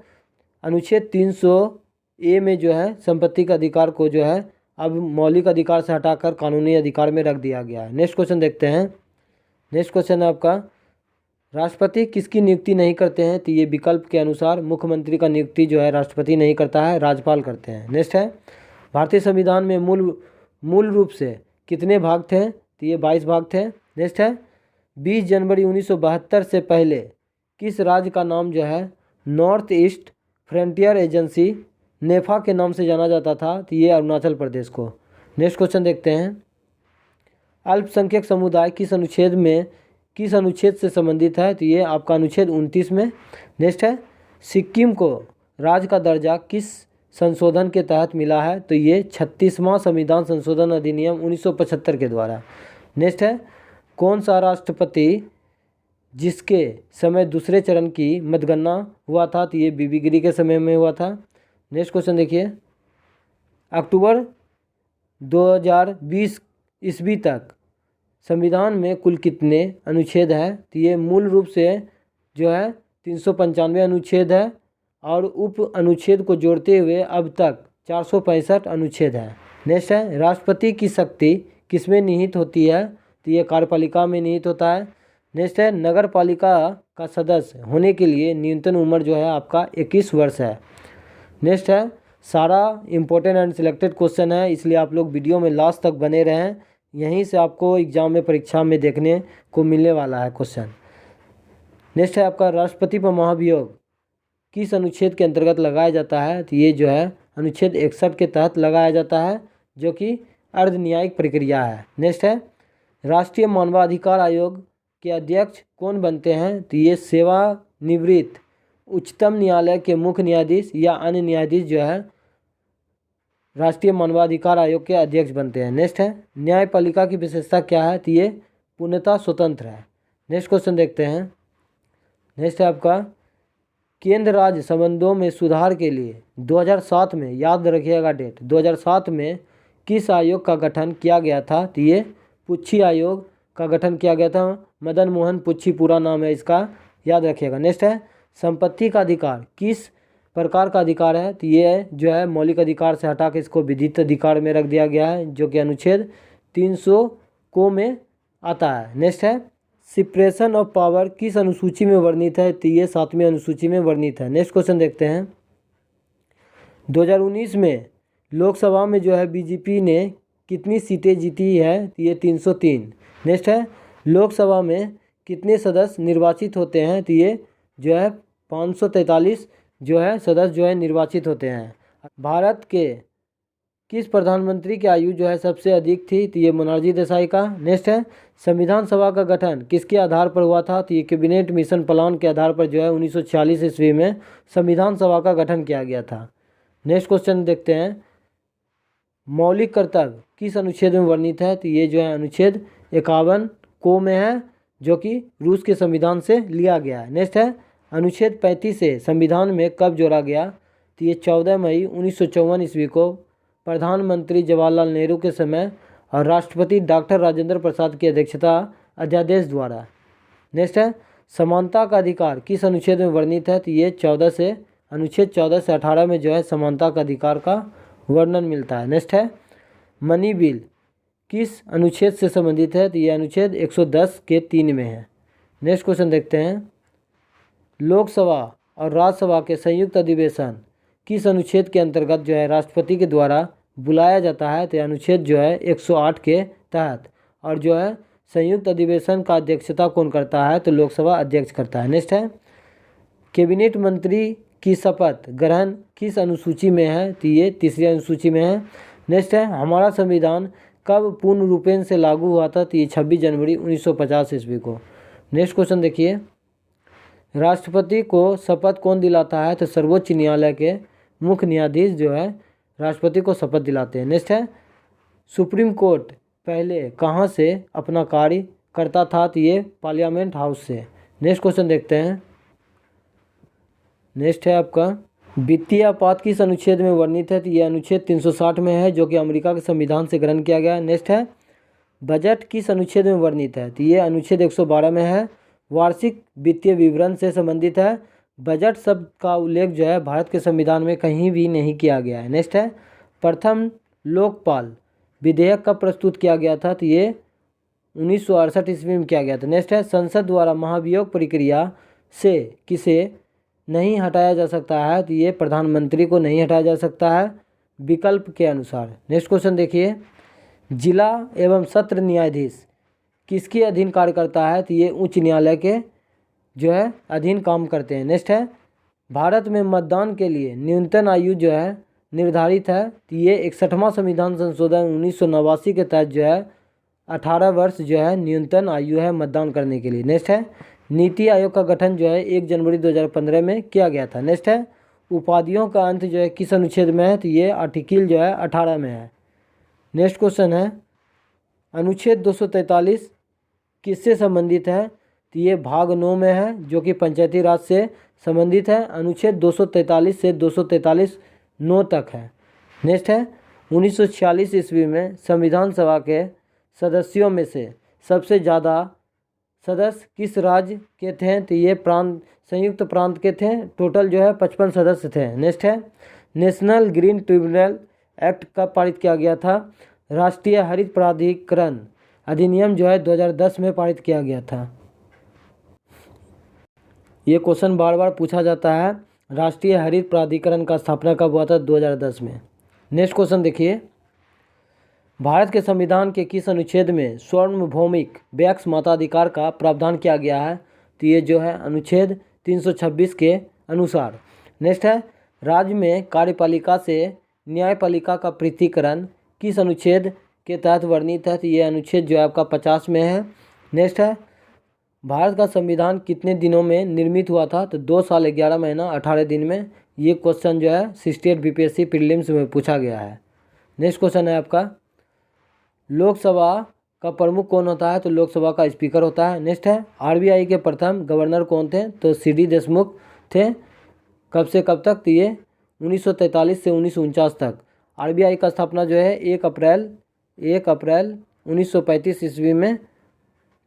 अनुच्छेद 300A में जो है संपत्ति का अधिकार को जो है अब मौलिक अधिकार से हटाकर कानूनी अधिकार में रख दिया गया है। नेक्स्ट क्वेश्चन देखते हैं। नेक्स्ट क्वेश्चन है आपका राष्ट्रपति किसकी नियुक्ति नहीं करते हैं, तो ये विकल्प के अनुसार मुख्यमंत्री का नियुक्ति जो है राष्ट्रपति नहीं करता है, राज्यपाल करते हैं। नेक्स्ट है भारतीय संविधान में मूल रूप से कितने भाग थे, तो ये 22 भाग थे। नेक्स्ट है 20 जनवरी 1972 से पहले किस राज्य का नाम जो है नॉर्थ ईस्ट फ्रंटियर एजेंसी नेफा के नाम से जाना जाता था, तो ये अरुणाचल प्रदेश को। नेक्स्ट क्वेश्चन देखते हैं अल्पसंख्यक समुदाय किस अनुच्छेद से संबंधित है, तो ये आपका अनुच्छेद 29 में। नेक्स्ट है सिक्किम को राज्य का दर्जा किस संशोधन के तहत मिला है, तो ये 36वां संविधान संशोधन अधिनियम 1975 के द्वारा। नेक्स्ट है कौन सा राष्ट्रपति जिसके समय दूसरे चरण की मतगणना हुआ था, तो ये बीबी गिरी के समय में हुआ था। नेक्स्ट क्वेश्चन देखिए अक्टूबर 2020 ईस्वी तक संविधान में कुल कितने अनुच्छेद हैं, तो ये मूल रूप से जो है 395 अनुच्छेद है, और उप अनुच्छेद को जोड़ते हुए अब तक 465 अनुच्छेद हैं। नेक्स्ट है राष्ट्रपति की शक्ति किसमें निहित होती है, तो ये कार्यपालिका में निहित होता है। नेक्स्ट है नगर पालिका का सदस्य होने के लिए न्यूनतम उम्र जो है आपका 21 वर्ष है। नेक्स्ट है सारा इम्पोर्टेंट एंड सिलेक्टेड क्वेश्चन है, इसलिए आप लोग वीडियो में लास्ट तक बने रहें, यहीं से आपको एग्जाम में परीक्षा में देखने को मिलने वाला है क्वेश्चन। नेक्स्ट है आपका राष्ट्रपति पर महाभियोग किस अनुच्छेद के अंतर्गत लगाया जाता है, तो ये जो है अनुच्छेद 61 के तहत लगाया जाता है, जो कि अर्ध न्यायिक प्रक्रिया है। नेक्स्ट है राष्ट्रीय मानवाधिकार आयोग के अध्यक्ष कौन बनते हैं, तो ये सेवानिवृत्त उच्चतम न्यायालय के मुख्य न्यायाधीश या अन्य न्यायाधीश जो है राष्ट्रीय मानवाधिकार आयोग के अध्यक्ष बनते हैं। नेक्स्ट है न्यायपालिका की विशेषता क्या है, तो ये पूर्णतः स्वतंत्र है। नेक्स्ट क्वेश्चन देखते हैं नेक्स्ट है आपका केंद्र राज्य संबंधों में सुधार के लिए 2007 में, याद रखिएगा डेट, 2007 में किस आयोग का गठन किया गया था? तो ये पुच्छी आयोग का गठन किया गया था। मदन मोहन पुच्छी पूरा नाम है इसका, याद रखिएगा। नेक्स्ट है संपत्ति का अधिकार किस प्रकार का अधिकार है? तो ये जो है मौलिक अधिकार से हटा के इसको विधिक अधिकार में रख दिया गया है, जो कि अनुच्छेद 300 को में आता है। नेक्स्ट है सेपरेशन ऑफ पावर किस अनुसूची में वर्णित है? तो ये 7वीं अनुसूची में वर्णित है। नेक्स्ट क्वेश्चन देखते हैं 2019 में लोकसभा में जो है बीजेपी ने कितनी सीटें जीती है? तो ये 303। नेक्स्ट है लोकसभा में कितने सदस्य निर्वाचित होते हैं? तो ये जो है 543 जो है सदस्य जो है निर्वाचित होते हैं। भारत के किस प्रधानमंत्री की आयु जो है सबसे अधिक थी? तो ये मोरारजी देसाई का। नेक्स्ट है संविधान सभा का गठन किसके आधार पर हुआ था? तो ये कैबिनेट मिशन प्लान के आधार पर जो है 1946 ईस्वी में संविधान सभा का गठन किया गया था। नेक्स्ट क्वेश्चन देखते हैं मौलिक कर्तव्य किस अनुच्छेद में वर्णित है? तो ये जो है अनुच्छेद 51 को में है, जो कि रूस के संविधान से लिया गया है। नेक्स्ट है अनुच्छेद 35 से संविधान में कब जोड़ा गया? तो ये 14 मई 1954 ईस्वी को प्रधानमंत्री जवाहरलाल नेहरू के समय और राष्ट्रपति डॉक्टर राजेंद्र प्रसाद की अध्यक्षता अध्यादेश द्वारा। नेक्स्ट है समानता का अधिकार किस अनुच्छेद में वर्णित है? तो ये अनुच्छेद 14 से 18 में जो है समानता का अधिकार का वर्णन मिलता है। नेक्स्ट है मनी बिल किस अनुच्छेद से संबंधित है? तो ये अनुच्छेद 110 के 3 में है। नेक्स्ट क्वेश्चन देखते हैं लोकसभा और राज्यसभा के संयुक्त अधिवेशन किस अनुच्छेद के अंतर्गत जो है राष्ट्रपति के द्वारा बुलाया जाता है? तो अनुच्छेद जो है 108 के तहत। और जो है संयुक्त अधिवेशन का अध्यक्षता कौन करता है? तो लोकसभा अध्यक्ष करता है। नेक्स्ट है कैबिनेट मंत्री की शपथ ग्रहण किस अनुसूची में है? तो ये 3री अनुसूची में है। नेक्स्ट है हमारा संविधान कब पूर्ण रूपेण से लागू हुआ था? तो ये 26 जनवरी 1950 ईस्वी को। नेक्स्ट क्वेश्चन देखिए राष्ट्रपति को शपथ कौन दिलाता है? तो सर्वोच्च न्यायालय के मुख्य न्यायाधीश जो है राष्ट्रपति को शपथ दिलाते हैं। नेक्स्ट है सुप्रीम कोर्ट पहले कहाँ से अपना कार्य करता था? तो ये पार्लियामेंट हाउस से। नेक्स्ट क्वेश्चन देखते हैं नेक्स्ट है आपका वित्तीय आपात किस अनुच्छेद में वर्णित है? तो ये अनुच्छेद 360 में है, जो कि अमेरिका के संविधान से ग्रहण किया गया है। नेक्स्ट है बजट किस अनुच्छेद में वर्णित है? तो ये अनुच्छेद 112 में है, वार्षिक वित्तीय विवरण से संबंधित है। बजट शब्द का उल्लेख जो है भारत के संविधान में कहीं भी नहीं किया गया है। नेक्स्ट है प्रथम लोकपाल विधेयक कब प्रस्तुत किया गया था? तो ये 1968 ईस्वी में किया गया था। नेक्स्ट है संसद द्वारा महाभियोग प्रक्रिया से किसे नहीं हटाया जा सकता है? तो ये प्रधानमंत्री को नहीं हटाया जा सकता है विकल्प के अनुसार। नेक्स्ट क्वेश्चन देखिए जिला एवं सत्र न्यायाधीश किसके अधीन कार्य करता है? तो ये उच्च न्यायालय के जो है अधीन काम करते हैं। नेक्स्ट है भारत में मतदान के लिए न्यूनतम आयु जो है निर्धारित है? तो ये 61वां संविधान संशोधन 1989 के तहत जो है 18 वर्ष जो है न्यूनतम आयु है मतदान करने के लिए। नेक्स्ट है नीति आयोग का गठन जो है 1 जनवरी 2015 में किया गया था। नेक्स्ट है उपाधियों का अंत जो है किस अनुच्छेद में है? तो ये आर्टिकल जो है 18 में है। नेक्स्ट क्वेश्चन है अनुच्छेद 243 किससे संबंधित है? तो ये भाग 9 में है, जो कि पंचायती राज से संबंधित है। अनुच्छेद 243 से 243 9 तक है। नेक्स्ट है 1946 ईस्वी में संविधान सभा के सदस्यों में से सबसे ज़्यादा सदस्य किस राज्य के थे? तो ये संयुक्त प्रांत के थे। टोटल जो है 55 सदस्य थे। नेक्स्ट है नेशनल ग्रीन ट्रिब्यूनल एक्ट कब पारित किया गया था? राष्ट्रीय हरित प्राधिकरण अधिनियम जो है 2010 में पारित किया गया था। ये क्वेश्चन बार बार पूछा जाता है, राष्ट्रीय हरित प्राधिकरण का स्थापना कब हुआ था? 2010 में। नेक्स्ट क्वेश्चन देखिए भारत के संविधान के किस अनुच्छेद में सार्वभौमिक व्यक्ति मताधिकार का प्रावधान किया गया है? तो ये जो है अनुच्छेद 326 के अनुसार। नेक्स्ट है राज्य में कार्यपालिका से न्यायपालिका का पृथक्करण किस अनुच्छेद के तहत वर्णित है? तो ये अनुच्छेद जो है आपका 50 में है। नेक्स्ट है भारत का संविधान कितने दिनों में निर्मित हुआ था? तो 2 साल 11 महीना 18 दिन में। ये क्वेश्चन जो है 68 बीपीएससी प्रीलिम्स में पूछा गया है। नेक्स्ट क्वेश्चन है आपका लोकसभा का प्रमुख कौन होता है? तो लोकसभा का स्पीकर होता है। नेक्स्ट है आरबीआई के प्रथम गवर्नर कौन थे? तो सीडी देशमुख थे। कब से कब तक? तो ये 1943 से 1949 तक। आरबीआई का स्थापना जो है 1 अप्रैल 1935 ईस्वी में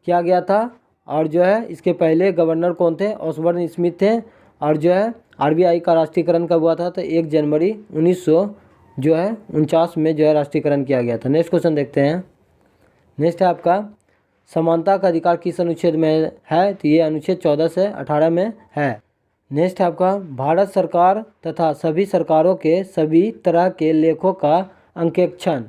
किया गया था। और जो है इसके पहले गवर्नर कौन थे? ऑसबर्न स्मिथ थे। और जो है आरबीआई का राष्ट्रीयकरण कब हुआ था? तो 1 जनवरी 1949 में जो है राष्ट्रीयकरण किया गया था। नेक्स्ट क्वेश्चन देखते हैं। नेक्स्ट है आपका समानता का अधिकार किस अनुच्छेद में है? तो ये अनुच्छेद 14 से 18 में है। नेक्स्ट है आपका भारत सरकार तथा सभी सरकारों के सभी तरह के लेखों का अंकेक्षण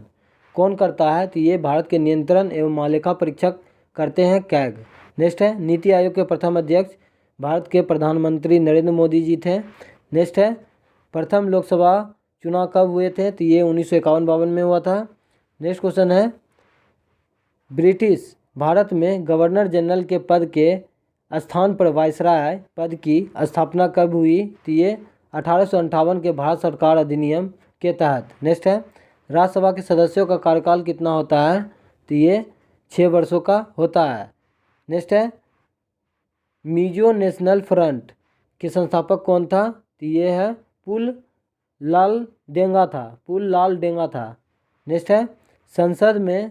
कौन करता है? तो ये भारत के नियंत्रण एवं महालेखा परीक्षक करते हैं, कैग। नेक्स्ट है नीति आयोग के प्रथम अध्यक्ष भारत के प्रधानमंत्री नरेंद्र मोदी जी थे। नेक्स्ट है प्रथम लोकसभा चुनाव कब हुए थे? तो ये 1951-52 में हुआ था। नेक्स्ट क्वेश्चन है ब्रिटिश भारत में गवर्नर जनरल के पद के स्थान पर वायसराय पद की स्थापना कब हुई? तो ये 1858 के भारत सरकार अधिनियम के तहत। नेक्स्ट है राज्यसभा के सदस्यों का कार्यकाल कितना होता है? तो ये 6 वर्षों का होता है। नेक्स्ट है मिजो नेशनल फ्रंट के संस्थापक कौन था? तो ये है पुल लाल डेंगा था। नेक्स्ट है संसद में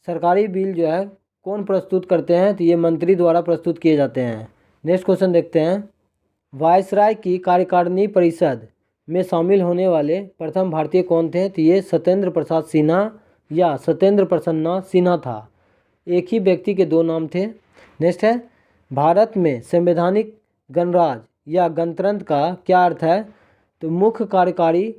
सरकारी बिल जो है कौन प्रस्तुत करते हैं? तो ये मंत्री द्वारा प्रस्तुत किए जाते हैं। नेक्स्ट क्वेश्चन देखते हैं वायसराय की कार्यकारिणी परिषद में शामिल होने वाले प्रथम भारतीय कौन थे? तो ये सत्येंद्र प्रसाद सिन्हा या सत्येंद्र प्रसन्ना सिन्हा था। एक ही व्यक्ति के 2 नाम थे। नेक्स्ट है भारत में संवैधानिक गणराज्य या गणतंत्र का क्या अर्थ है? तो मुख्य कार्यकारी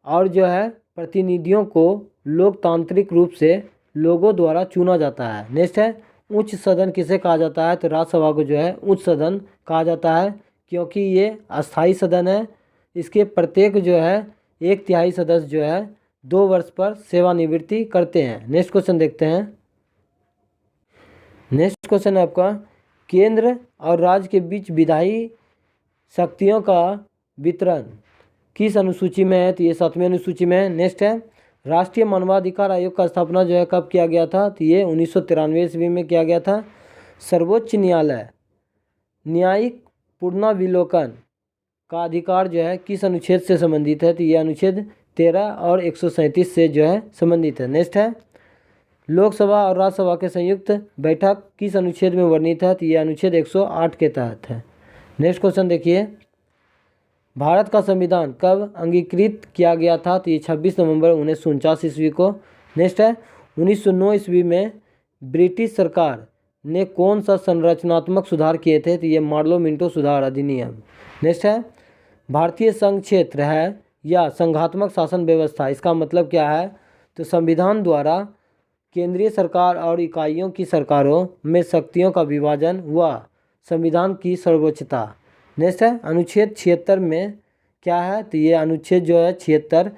और जो है प्रतिनिधियों को लोकतांत्रिक रूप से लोगों द्वारा चुना जाता है। नेक्स्ट है उच्च सदन किसे कहा जाता है? तो राज्यसभा को जो है उच्च सदन कहा जाता है, क्योंकि ये अस्थाई सदन है। इसके प्रत्येक जो है 1/3 सदस्य जो है 2 वर्ष पर सेवानिवृत्ति करते हैं। नेक्स्ट क्वेश्चन देखते हैं। नेक्स्ट क्वेश्चन है आपका केंद्र और राज्य के बीच विधायी शक्तियों का वितरण किस अनुसूची में है? तो ये 7वीं अनुसूची में है। नेक्स्ट है राष्ट्रीय मानवाधिकार आयोग का स्थापना जो है कब किया गया था? तो ये 1993 ईस्वी में किया गया था। सर्वोच्च न्यायालय न्यायिक पुनर्विलोकन का अधिकार जो है किस अनुच्छेद से संबंधित है? तो ये अनुच्छेद 13 और 137 से जो है संबंधित है। नेक्स्ट है लोकसभा और राज्यसभा के संयुक्त बैठक किस अनुच्छेद में वर्णित है? तो ये अनुच्छेद 108 के तहत है। नेक्स्ट क्वेश्चन देखिए भारत का संविधान कब अंगीकृत किया गया था? तो ये 26 नवंबर 1949 ईस्वी को। नेक्स्ट है 1909 ईस्वी में ब्रिटिश सरकार ने कौन सा संरचनात्मक सुधार किए थे? तो ये मार्लो मिंटो सुधार अधिनियम। नेक्स्ट है भारतीय संघ क्षेत्र है या संघात्मक शासन व्यवस्था, इसका मतलब क्या है? तो संविधान द्वारा केंद्रीय सरकार और इकाइयों की सरकारों में शक्तियों का विभाजन व संविधान की सर्वोच्चता। नेक्स्ट है अनुच्छेद 76 में क्या है? तो ये अनुच्छेद जो है 76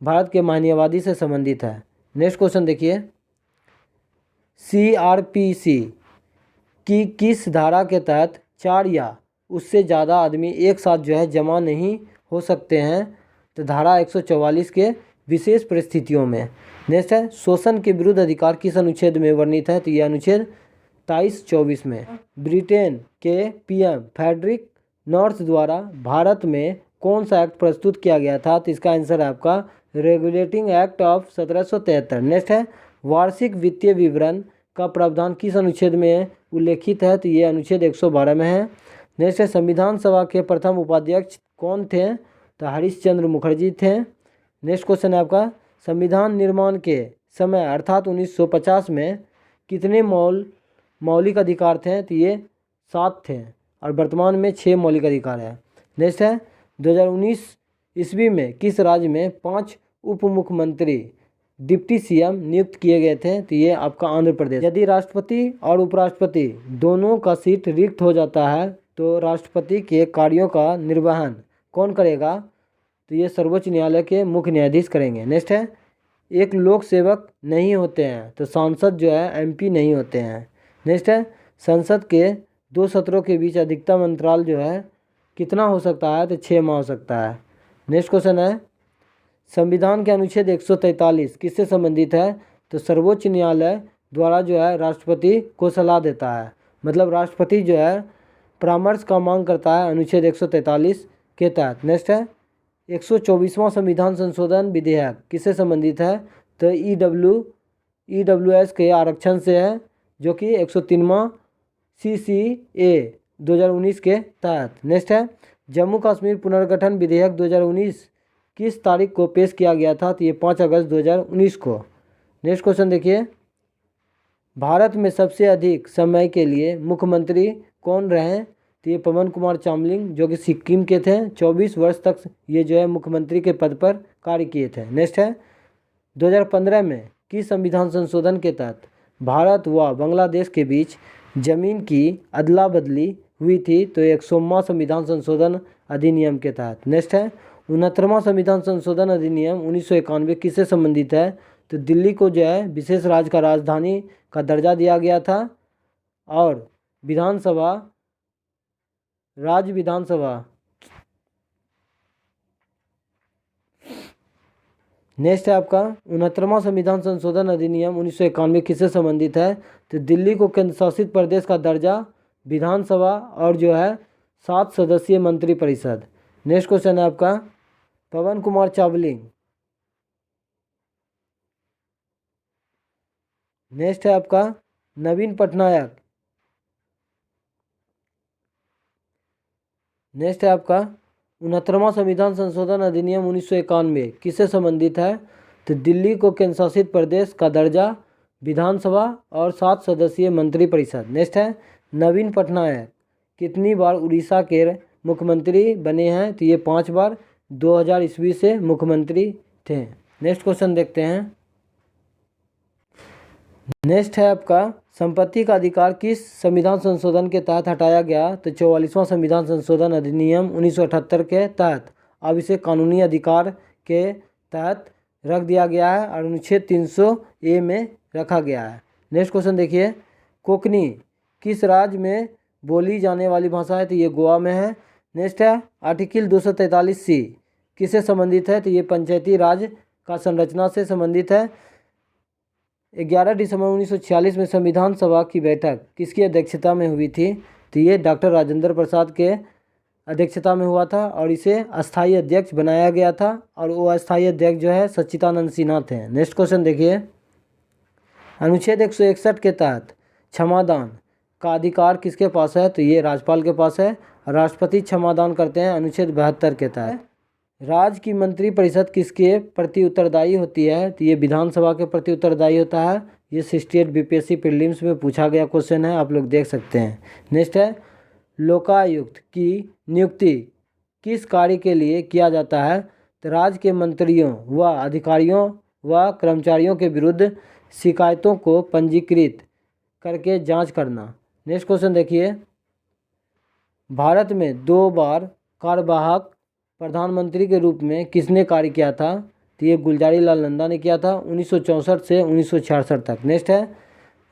भारत के मानववादी से संबंधित है। नेक्स्ट क्वेश्चन देखिए सीआरपीसी की किस धारा के तहत 4 या उससे ज़्यादा आदमी एक साथ जो है जमा नहीं हो सकते हैं? तो धारा 144 के विशेष परिस्थितियों में। नेक्स्ट है शोषण के विरुद्ध अधिकार किस अनुच्छेद में वर्णित है? तो यह अनुच्छेद 23-24 में। ब्रिटेन के पीएम फ्रेडरिक नॉर्थ द्वारा भारत में कौन सा एक्ट प्रस्तुत किया गया था? तो इसका आंसर है आपका रेगुलेटिंग एक्ट ऑफ 1773। नेक्स्ट है वार्षिक वित्तीय विवरण का प्रावधान किस अनुच्छेद में उल्लेखित है? तो ये अनुच्छेद 112 में है। नेक्स्ट है संविधान सभा के प्रथम उपाध्यक्ष कौन थे? तो हरीशचंद्र मुखर्जी थे। नेक्स्ट क्वेश्चन है आपका संविधान निर्माण के समय अर्थात 1950 में कितने मौलिक अधिकार थे? तो ये 7 थे और वर्तमान में 6 मौलिक अधिकार है। नेक्स्ट है 2019 ईस्वी में किस राज्य में 5 उप मुख्यमंत्री डिप्टी सीएम नियुक्त किए गए थे? तो ये आपका आंध्र प्रदेश। यदि राष्ट्रपति और उपराष्ट्रपति दोनों का सीट रिक्त हो जाता है तो राष्ट्रपति के कार्यों का निर्वहन कौन करेगा? तो ये सर्वोच्च न्यायालय के मुख्य न्यायाधीश करेंगे। नेक्स्ट है एक लोक सेवक नहीं होते हैं तो सांसद जो है एमपी नहीं होते हैं। नेक्स्ट है संसद के 2 सत्रों के बीच अधिकतम अंतराल जो है कितना हो सकता है? तो 6 माह हो सकता है। नेक्स्ट क्वेश्चन है संविधान के अनुच्छेद 143 किससे संबंधित है? तो सर्वोच्च न्यायालय द्वारा जो है राष्ट्रपति को सलाह देता है। मतलब राष्ट्रपति जो है परामर्श का मांग करता है अनुच्छेद 143 के तहत। नेक्स्ट है 124वां संविधान संशोधन विधेयक किससे संबंधित है? तो ईडब्ल्यूएस के आरक्षण से है, जो कि 103वां CCA 2019 के तहत। नेक्स्ट है जम्मू कश्मीर पुनर्गठन विधेयक 2019 किस तारीख को पेश किया गया था? तो ये 5 अगस्त 2019 को। नेक्स्ट क्वेश्चन देखिए, भारत में सबसे अधिक समय के लिए मुख्यमंत्री कौन रहे? तो ये पवन कुमार चामलिंग, जो कि सिक्किम के थे। 24 वर्ष तक ये जो है मुख्यमंत्री के पद पर कार्य किए थे। नेक्स्ट है 2015 में किस संविधान संशोधन के तहत भारत व बांग्लादेश के बीच जमीन की अदला बदली हुई थी? तो 100वां संविधान संशोधन अधिनियम के तहत। नेक्स्ट है 69वां संविधान संशोधन अधिनियम 1991 किससे संबंधित है? तो दिल्ली को जो है विशेष राज्य का राजधानी का दर्जा दिया गया था और विधानसभा राज्य विधानसभा। नेक्स्ट है आपका 69वां संविधान संशोधन अधिनियम 1991 किससे संबंधित है? तो दिल्ली को केंद्र शासित प्रदेश का दर्जा, विधानसभा और जो है 7 सदस्यीय मंत्रिपरिषद। नेक्स्ट क्वेश्चन है आपका पवन कुमार चावलिंग। नेक्स्ट है आपका नवीन पटनायक। नेक्स्ट है आपका 69वां संविधान संशोधन अधिनियम 1991 किससे संबंधित है? तो दिल्ली को केंद्र शासित प्रदेश का दर्जा, विधानसभा और 7 सदस्यीय मंत्रिपरिषद। नेक्स्ट है नवीन पटनायक कितनी बार उड़ीसा के मुख्यमंत्री बने हैं? तो ये 5 बार 2000 ईस्वी से मुख्यमंत्री थे। नेक्स्ट क्वेश्चन देखते हैं। नेक्स्ट है आपका संपत्ति का अधिकार किस संविधान संशोधन के तहत हटाया गया? तो 44वां संविधान संशोधन अधिनियम 1978 के तहत अब इसे कानूनी अधिकार के तहत रख दिया गया है और अनुच्छेद 300A में रखा गया है। नेक्स्ट क्वेश्चन देखिए, कोंकणी किस राज्य में बोली जाने वाली भाषा है? तो ये गोवा में है। नेक्स्ट है आर्टिकल 243C किससे संबंधित है? तो ये पंचायती राज का संरचना से संबंधित है। 11 दिसंबर 1946 में संविधान सभा की बैठक किसकी अध्यक्षता में हुई थी? तो ये डॉक्टर राजेंद्र प्रसाद के अध्यक्षता में हुआ था और इसे अस्थायी अध्यक्ष बनाया गया था और वो अस्थायी अध्यक्ष जो है सच्चिदानंद सिन्हा थे। नेक्स्ट क्वेश्चन देखिए, अनुच्छेद 161 के तहत क्षमादान का अधिकार किसके पास है? तो ये राज्यपाल के पास है। राष्ट्रपति क्षमादान करते हैं अनुच्छेद 72 के तहत। राज्य की मंत्रिपरिषद किसके प्रति उत्तरदायी होती है? तो ये विधानसभा के प्रति उत्तरदायी होता है। ये 68 बीपीएससी प्रीलिम्स में पूछा गया क्वेश्चन है, आप लोग देख सकते हैं। नेक्स्ट है लोकायुक्त की नियुक्ति किस कार्य के लिए किया जाता है? तो राज्य के मंत्रियों व अधिकारियों व कर्मचारियों के विरुद्ध शिकायतों को पंजीकृत करके जांच करना। नेक्स्ट क्वेश्चन देखिए, भारत में 2 बार कार्यवाहक प्रधानमंत्री के रूप में किसने कार्य किया था? तो ये गुलजारी लाल नंदा ने किया था 1964 से 1966 तक। नेक्स्ट है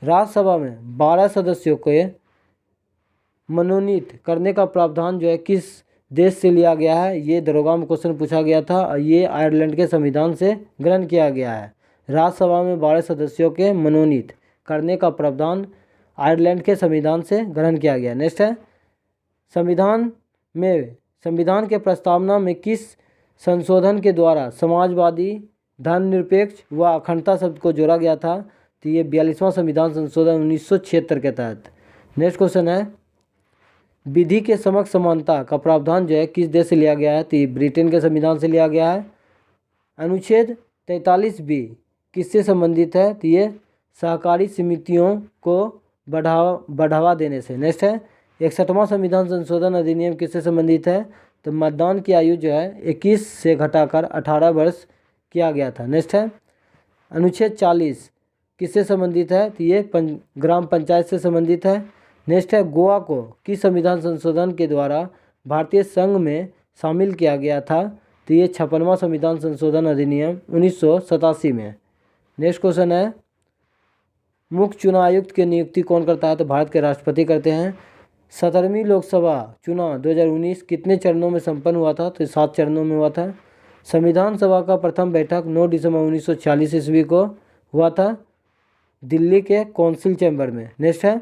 राज्यसभा में 12 सदस्यों को मनोनीत करने का प्रावधान जो है किस देश से लिया गया है? ये दरोगा में क्वेश्चन पूछा गया था और ये आयरलैंड के संविधान से ग्रहण किया गया है। राज्यसभा में 12 सदस्यों के मनोनीत करने का प्रावधान आयरलैंड के संविधान से ग्रहण किया गया। नेक्स्ट है संविधान के प्रस्तावना में किस संशोधन के द्वारा समाजवादी, धर्मनिरपेक्ष व अखंडता शब्द को जोड़ा गया था? तो ये 42वां संविधान संशोधन 1976 के तहत। नेक्स्ट क्वेश्चन है विधि के समक्ष समानता का प्रावधान जो है किस देश से लिया गया है? तो ये ब्रिटेन के संविधान से लिया गया है। अनुच्छेद 43B किससे संबंधित है? तो ये सहकारी समितियों को बढ़ावा देने से। नेक्स्ट है 61वां संविधान संशोधन अधिनियम किससे संबंधित है? तो मतदान की आयु जो है 21 से घटाकर 18 वर्ष किया गया था। नेक्स्ट है अनुच्छेद 40 किससे संबंधित है? तो ये ग्राम पंचायत से संबंधित है। नेक्स्ट है गोवा को किस संविधान संशोधन के द्वारा भारतीय संघ में शामिल किया गया था? तो ये 56वां संविधान संशोधन अधिनियम 1987 में। नेक्स्ट क्वेश्चन है मुख्य चुनाव आयुक्त की नियुक्ति कौन करता है? तो भारत के राष्ट्रपति करते हैं। 17वीं लोकसभा चुनाव 2019 कितने चरणों में संपन्न हुआ था? तो 7 चरणों में हुआ था। संविधान सभा का प्रथम बैठक 9 दिसंबर 1946 ईस्वी को हुआ था। दिल्ली के कौंसिल चैम्बर में। नेक्स्ट है,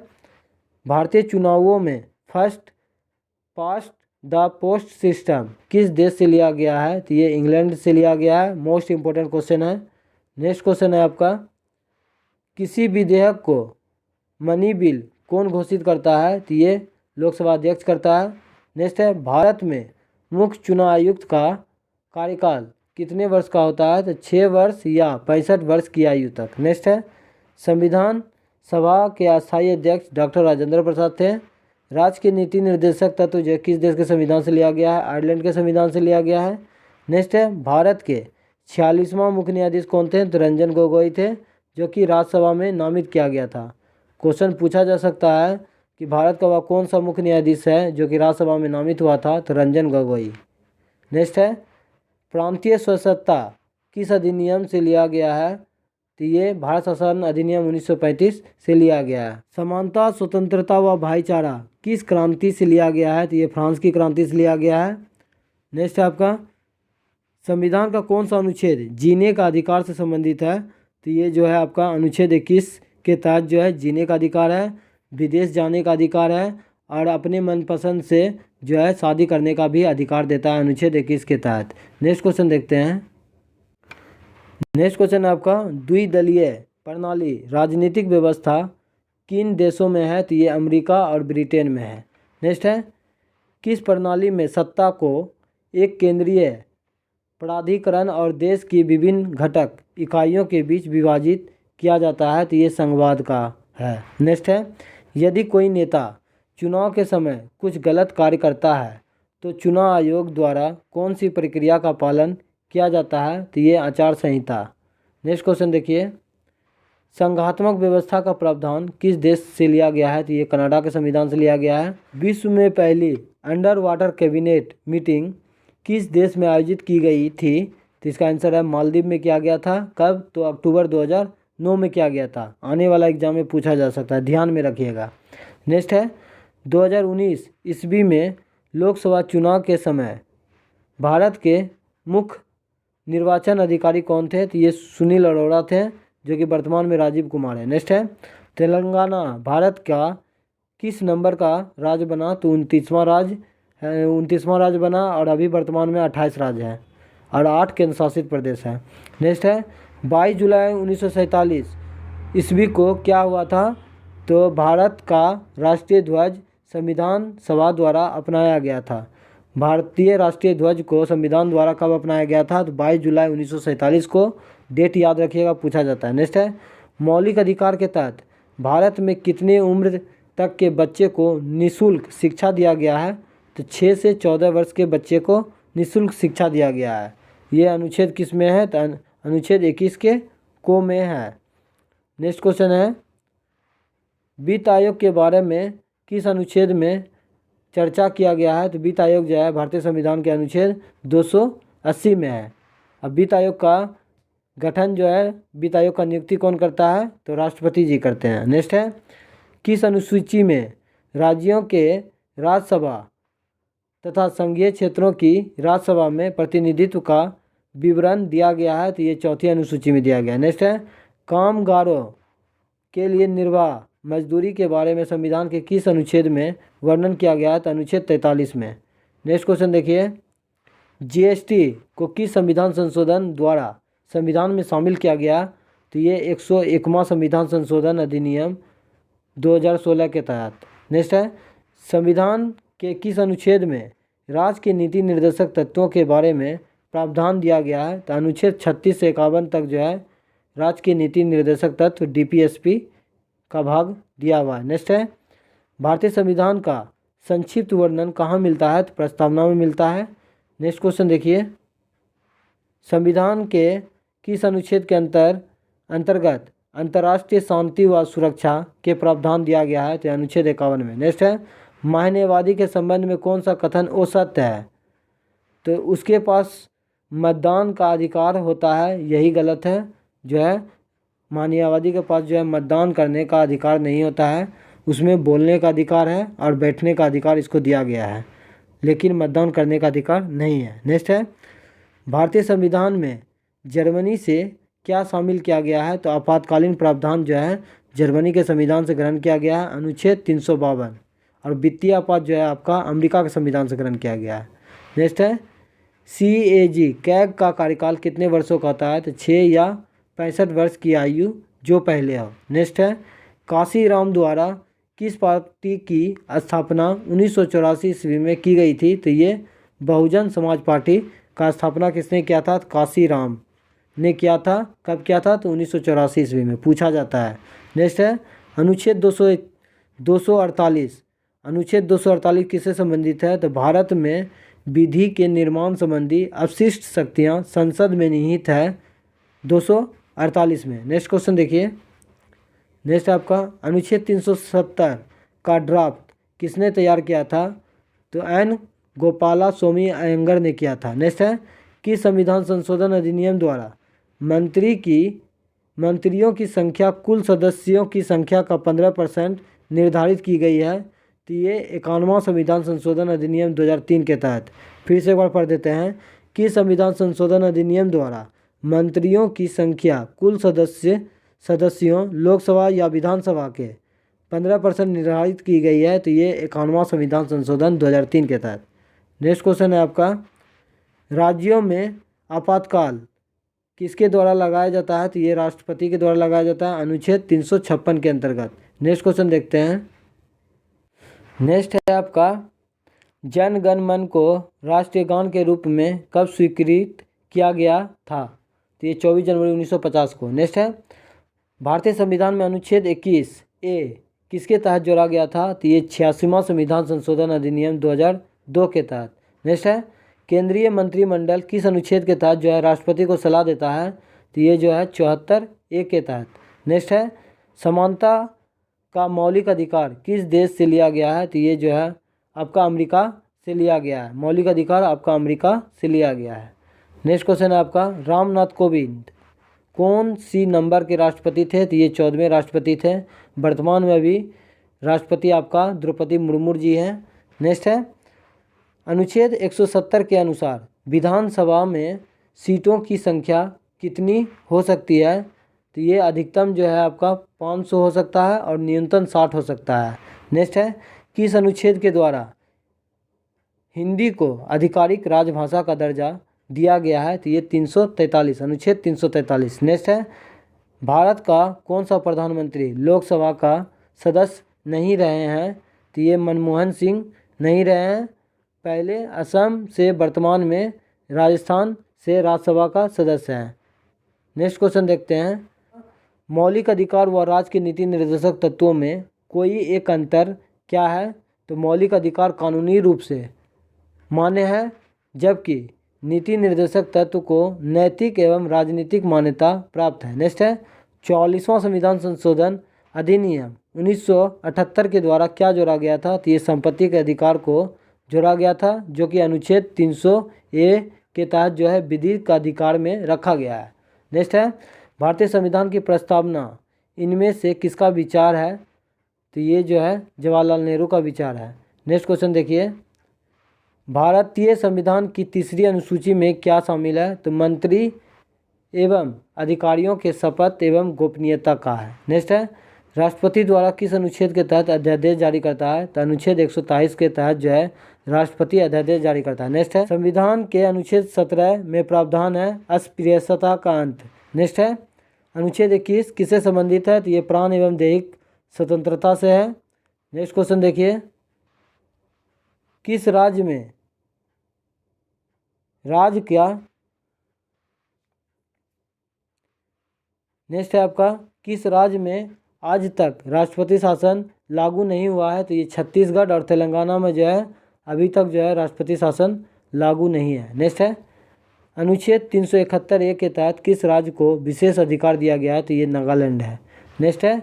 भारतीय चुनावों में first past the post system किस देश से लिया गया है? तो ये इंग्लैंड से लिया गया है। मोस्ट इंपॉर्टेंट क्वेश्चन है। नेक्स्ट क्वेश्चन है आपका, किसी विधेयक को मनी बिल कौन घोषित करता है? तो ये लोकसभा अध्यक्ष करता है। नेक्स्ट है, भारत में मुख्य चुनाव आयुक्त का कार्यकाल कितने वर्ष का होता है? तो 6 वर्ष या 65 वर्ष की आयु तक। नेक्स्ट है, संविधान सभा के अस्थायी अध्यक्ष डॉक्टर राजेंद्र प्रसाद थे। राज्य के नीति निर्देशक तत्व जो किस देश के संविधान से लिया गया है? आयरलैंड के संविधान से लिया गया है। नेक्स्ट है, भारत के 46वां मुख्य न्यायाधीश कौन थे? तो रंजन गोगोई थे, जो कि राज्यसभा में नामित किया गया था। क्वेश्चन पूछा जा सकता है कि भारत का वह कौन सा मुख्य न्यायाधीश है जो कि राज्यसभा में नामित हुआ था? तो रंजन गोगोई। नेक्स्ट है, प्रांतीय स्वतंत्रता किस अधिनियम से लिया गया है? तो ये भारत शासन अधिनियम 1935 से लिया गया है। समानता, स्वतंत्रता व भाईचारा किस क्रांति से लिया गया है? तो ये फ्रांस की क्रांति से लिया गया है। नेक्स्ट है आपका, संविधान का कौन सा अनुच्छेद जीने का अधिकार से संबंधित है? तो ये जो है आपका अनुच्छेद 21 के तहत जो है जीने का अधिकार है, विदेश जाने का अधिकार है और अपने मनपसंद से जो है शादी करने का भी अधिकार देता है अनुच्छेद 21 के तहत। नेक्स्ट क्वेश्चन देखते हैं। नेक्स्ट क्वेश्चन है आपका, द्विदलीय प्रणाली राजनीतिक व्यवस्था किन देशों में है? तो ये अमेरिका और ब्रिटेन में है। नेक्स्ट है, किस प्रणाली में सत्ता को एक केंद्रीय प्राधिकरण और देश की विभिन्न घटक इकाइयों के बीच विभाजित किया जाता है? तो ये संघवाद का है। नेक्स्ट है, यदि कोई नेता चुनाव के समय कुछ गलत कार्य करता है तो चुनाव आयोग द्वारा कौन सी प्रक्रिया का पालन किया जाता है? तो ये आचार संहिता। नेक्स्ट क्वेश्चन देखिए, संघात्मक व्यवस्था का प्रावधान किस देश से लिया गया है? तो ये कनाडा के संविधान से लिया गया है। विश्व में पहली अंडर वाटर कैबिनेट मीटिंग किस देश में आयोजित की गई थी? तो इसका आंसर है मालदीव में किया गया था। कब? तो अक्टूबर 2009 में किया गया था। आने वाला एग्जाम में पूछा जा सकता है, ध्यान में रखिएगा। नेक्स्ट है, 2019 ईस्वी में लोकसभा चुनाव के समय भारत के मुख्य निर्वाचन अधिकारी कौन थे? तो ये सुनील अरोड़ा थे, जो कि वर्तमान में राजीव कुमार है। नेक्स्ट है, तेलंगाना भारत का किस नंबर का राज्य बना? तो 29वां राज्य बना और अभी वर्तमान में 28 राज्य हैं और 8 केंद्र शासित प्रदेश हैं। नेक्स्ट है, 22 जुलाई 1947 ईस्वी को क्या हुआ था? तो भारत का राष्ट्रीय ध्वज संविधान सभा द्वारा अपनाया गया था। भारतीय राष्ट्रीय ध्वज को संविधान द्वारा कब अपनाया गया था? तो 22 जुलाई 1947 को। डेट याद रखिएगा, पूछा जाता है। नेक्स्ट है, मौलिक अधिकार के तहत भारत में कितने उम्र तक के बच्चे को निःशुल्क शिक्षा दिया गया है? तो 6 से 14 वर्ष के बच्चे को निःशुल्क शिक्षा दिया गया है। ये अनुच्छेद किस में है? तो अनुच्छेद 21 के को में है। नेक्स्ट क्वेश्चन है, वित्त आयोग के बारे में किस अनुच्छेद में चर्चा किया गया है? तो वित्त आयोग जो है भारतीय संविधान के अनुच्छेद 280 में है। अब वित्त आयोग का गठन जो है, वित्त आयोग का नियुक्ति कौन करता है? तो राष्ट्रपति जी करते हैं। नेक्स्ट है, किस अनुसूची में राज्यों के राज्यसभा तथा संघीय क्षेत्रों की राज्यसभा में प्रतिनिधित्व का विवरण दिया गया है? तो ये 4थी अनुसूची में दिया गया है। नेक्स्ट है, कामगारों के लिए निर्वाह मजदूरी के बारे में संविधान के किस अनुच्छेद में वर्णन किया गया है? तो अनुच्छेद 43 में। नेक्स्ट क्वेश्चन देखिए, जीएसटी को किस संविधान संशोधन द्वारा संविधान में शामिल किया गया? तो ये 101वां संविधान संशोधन अधिनियम 2016 के तहत। नेक्स्ट है, संविधान के किस अनुच्छेद में राज्य के नीति निर्देशक तत्वों के बारे में प्रावधान दिया गया है? तो अनुच्छेद 36 से 51 तक जो है राज्य के नीति निर्देशक तत्व डीपीएसपी का भाग दिया हुआ है। नेक्स्ट है, भारतीय संविधान का संक्षिप्त वर्णन कहाँ मिलता है? तो प्रस्तावना में मिलता है। नेक्स्ट क्वेश्चन देखिए, संविधान के किस अनुच्छेद के अंतर्गत अंतर्राष्ट्रीय शांति व सुरक्षा के प्रावधान दिया गया है? तो अनुच्छेद 51 में। नेक्स्ट है, महान्यायवादी के संबंध में कौन सा कथन असत्य है? तो उसके पास मतदान का अधिकार होता है, यही गलत है। जो है महान्यायवादी के पास जो है मतदान करने का अधिकार नहीं होता है, उसमें बोलने का अधिकार है और बैठने का अधिकार इसको दिया गया है, लेकिन मतदान करने का अधिकार नहीं है। नेक्स्ट है, भारतीय संविधान में जर्मनी से क्या शामिल किया गया है? तो आपातकालीन प्रावधान जो है जर्मनी के संविधान से ग्रहण किया गया है, अनुच्छेद 352। और वित्तीय आपात जो है आपका अमेरिका के संविधान से ग्रहण किया गया है। नेक्स्ट है CAG कैग का कार्यकाल कितने वर्षों का होता है? तो 6 या 65 वर्ष की आयु जो पहले हो। नेक्स्ट है काशीराम द्वारा किस पार्टी की स्थापना 1984 ईस्वी में की गई थी? तो ये बहुजन समाज पार्टी का स्थापना किसने किया था? काशीराम ने किया था। कब किया था? तो 1984 ईस्वी में पूछा जाता है। नेक्स्ट है अनुच्छेद 248। अनुच्छेद 248 किससे संबंधित है? तो भारत में विधि के निर्माण संबंधी अवशिष्ट शक्तियाँ संसद में निहित है 248 में। नेक्स्ट क्वेश्चन देखिए। नेक्स्ट आपका अनुच्छेद 370 का ड्राफ्ट किसने तैयार किया था? तो एन गोपाला स्वामी अयंगर ने किया था। नेक्स्ट है कि संविधान संशोधन अधिनियम द्वारा मंत्रियों की संख्या कुल सदस्यों की संख्या का 15% निर्धारित की गई है। तो ये 51वां संविधान संशोधन अधिनियम 2003 के तहत। फिर से एक बार पढ़ देते हैं कि संविधान संशोधन अधिनियम द्वारा मंत्रियों की संख्या कुल सदस्यों लोकसभा या विधानसभा के 15% निर्धारित की गई है। तो ये 51वां संविधान संशोधन 2003 के तहत। नेक्स्ट क्वेश्चन है आपका राज्यों में आपातकाल किसके द्वारा लगाया जाता है? तो ये राष्ट्रपति के द्वारा लगाया जाता है अनुच्छेद 356 के अंतर्गत। नेक्स्ट क्वेश्चन देखते हैं। नेक्स्ट है आपका जन गण मन को राष्ट्रीय गान के रूप में कब स्वीकृत किया गया था? तो ये 24 जनवरी 1950 को। नेक्स्ट है भारतीय संविधान में अनुच्छेद 21A किसके तहत जोड़ा गया था? तो ये 86वां संविधान संशोधन अधिनियम 2002 के तहत। नेक्स्ट है केंद्रीय मंत्रिमंडल किस अनुच्छेद के तहत जो है राष्ट्रपति को सलाह देता है? तो ये जो है 74A के तहत। नेक्स्ट है समानता का मौलिक अधिकार किस देश से लिया गया है? तो ये जो है आपका अमेरिका से लिया गया है। मौलिक अधिकार आपका अमेरिका से लिया गया है। नेक्स्ट क्वेश्चन है आपका रामनाथ कोविंद कौन सी नंबर के राष्ट्रपति थे? तो ये 14वें राष्ट्रपति थे। वर्तमान में अभी राष्ट्रपति आपका द्रौपदी मुर्मू जी हैं। नेक्स्ट है अनुच्छेद 170 के अनुसार विधानसभा में सीटों की संख्या कितनी हो सकती है? तो ये अधिकतम जो है आपका 500 हो सकता है और न्यूनतम 60 हो सकता है। नेक्स्ट है किस अनुच्छेद के द्वारा हिंदी को आधिकारिक राजभाषा का दर्जा दिया गया है? तो ये 343 अनुच्छेद 343। नेक्स्ट है भारत का कौन सा प्रधानमंत्री लोकसभा का सदस्य नहीं रहे हैं? तो ये मनमोहन सिंह नहीं रहे हैं। पहले असम से, वर्तमान में राजस्थान से राज्यसभा का सदस्य हैं। नेक्स्ट क्वेश्चन देखते हैं मौलिक अधिकार व राज्य के नीति निर्देशक तत्वों में कोई एक अंतर क्या है? तो मौलिक अधिकार कानूनी रूप से मान्य है जबकि नीति निर्देशक तत्व को नैतिक एवं राजनीतिक मान्यता प्राप्त है। नेक्स्ट है 44वां संविधान संशोधन अधिनियम 1978 के द्वारा क्या जोड़ा गया था? तो ये संपत्ति के अधिकार को जोड़ा गया था जो कि अनुच्छेद 300A के तहत जो है विधि का अधिकार में रखा गया है। नेक्स्ट है भारतीय संविधान की प्रस्तावना इनमें से किसका विचार है? तो ये जो है जवाहरलाल नेहरू का विचार है। नेक्स्ट क्वेश्चन देखिए भारतीय संविधान की तीसरी अनुसूची में क्या शामिल है? तो मंत्री एवं अधिकारियों के शपथ एवं गोपनीयता का है। नेक्स्ट है राष्ट्रपति द्वारा किस अनुच्छेद के तहत अध्यादेश जारी करता है? तो अनुच्छेद 123 के तहत जो है राष्ट्रपति अध्यादेश जारी करता है। नेक्स्ट है संविधान के अनुच्छेद 17 में प्रावधान है अस्पृश्यता का अंत। नेक्स्ट है अनुच्छेद 21 किससे संबंधित है? तो ये प्राण एवं दैहिक स्वतंत्रता से है। नेक्स्ट क्वेश्चन देखिए किस राज्य में राज्य क्या नेक्स्ट है आपका किस राज्य में आज तक राष्ट्रपति शासन लागू नहीं हुआ है? तो ये छत्तीसगढ़ और तेलंगाना में जो है अभी तक जो है राष्ट्रपति शासन लागू नहीं है। नेक्स्ट है अनुच्छेद 371A के तहत किस राज्य को विशेष अधिकार दिया गया है? तो ये नागालैंड है। नेक्स्ट है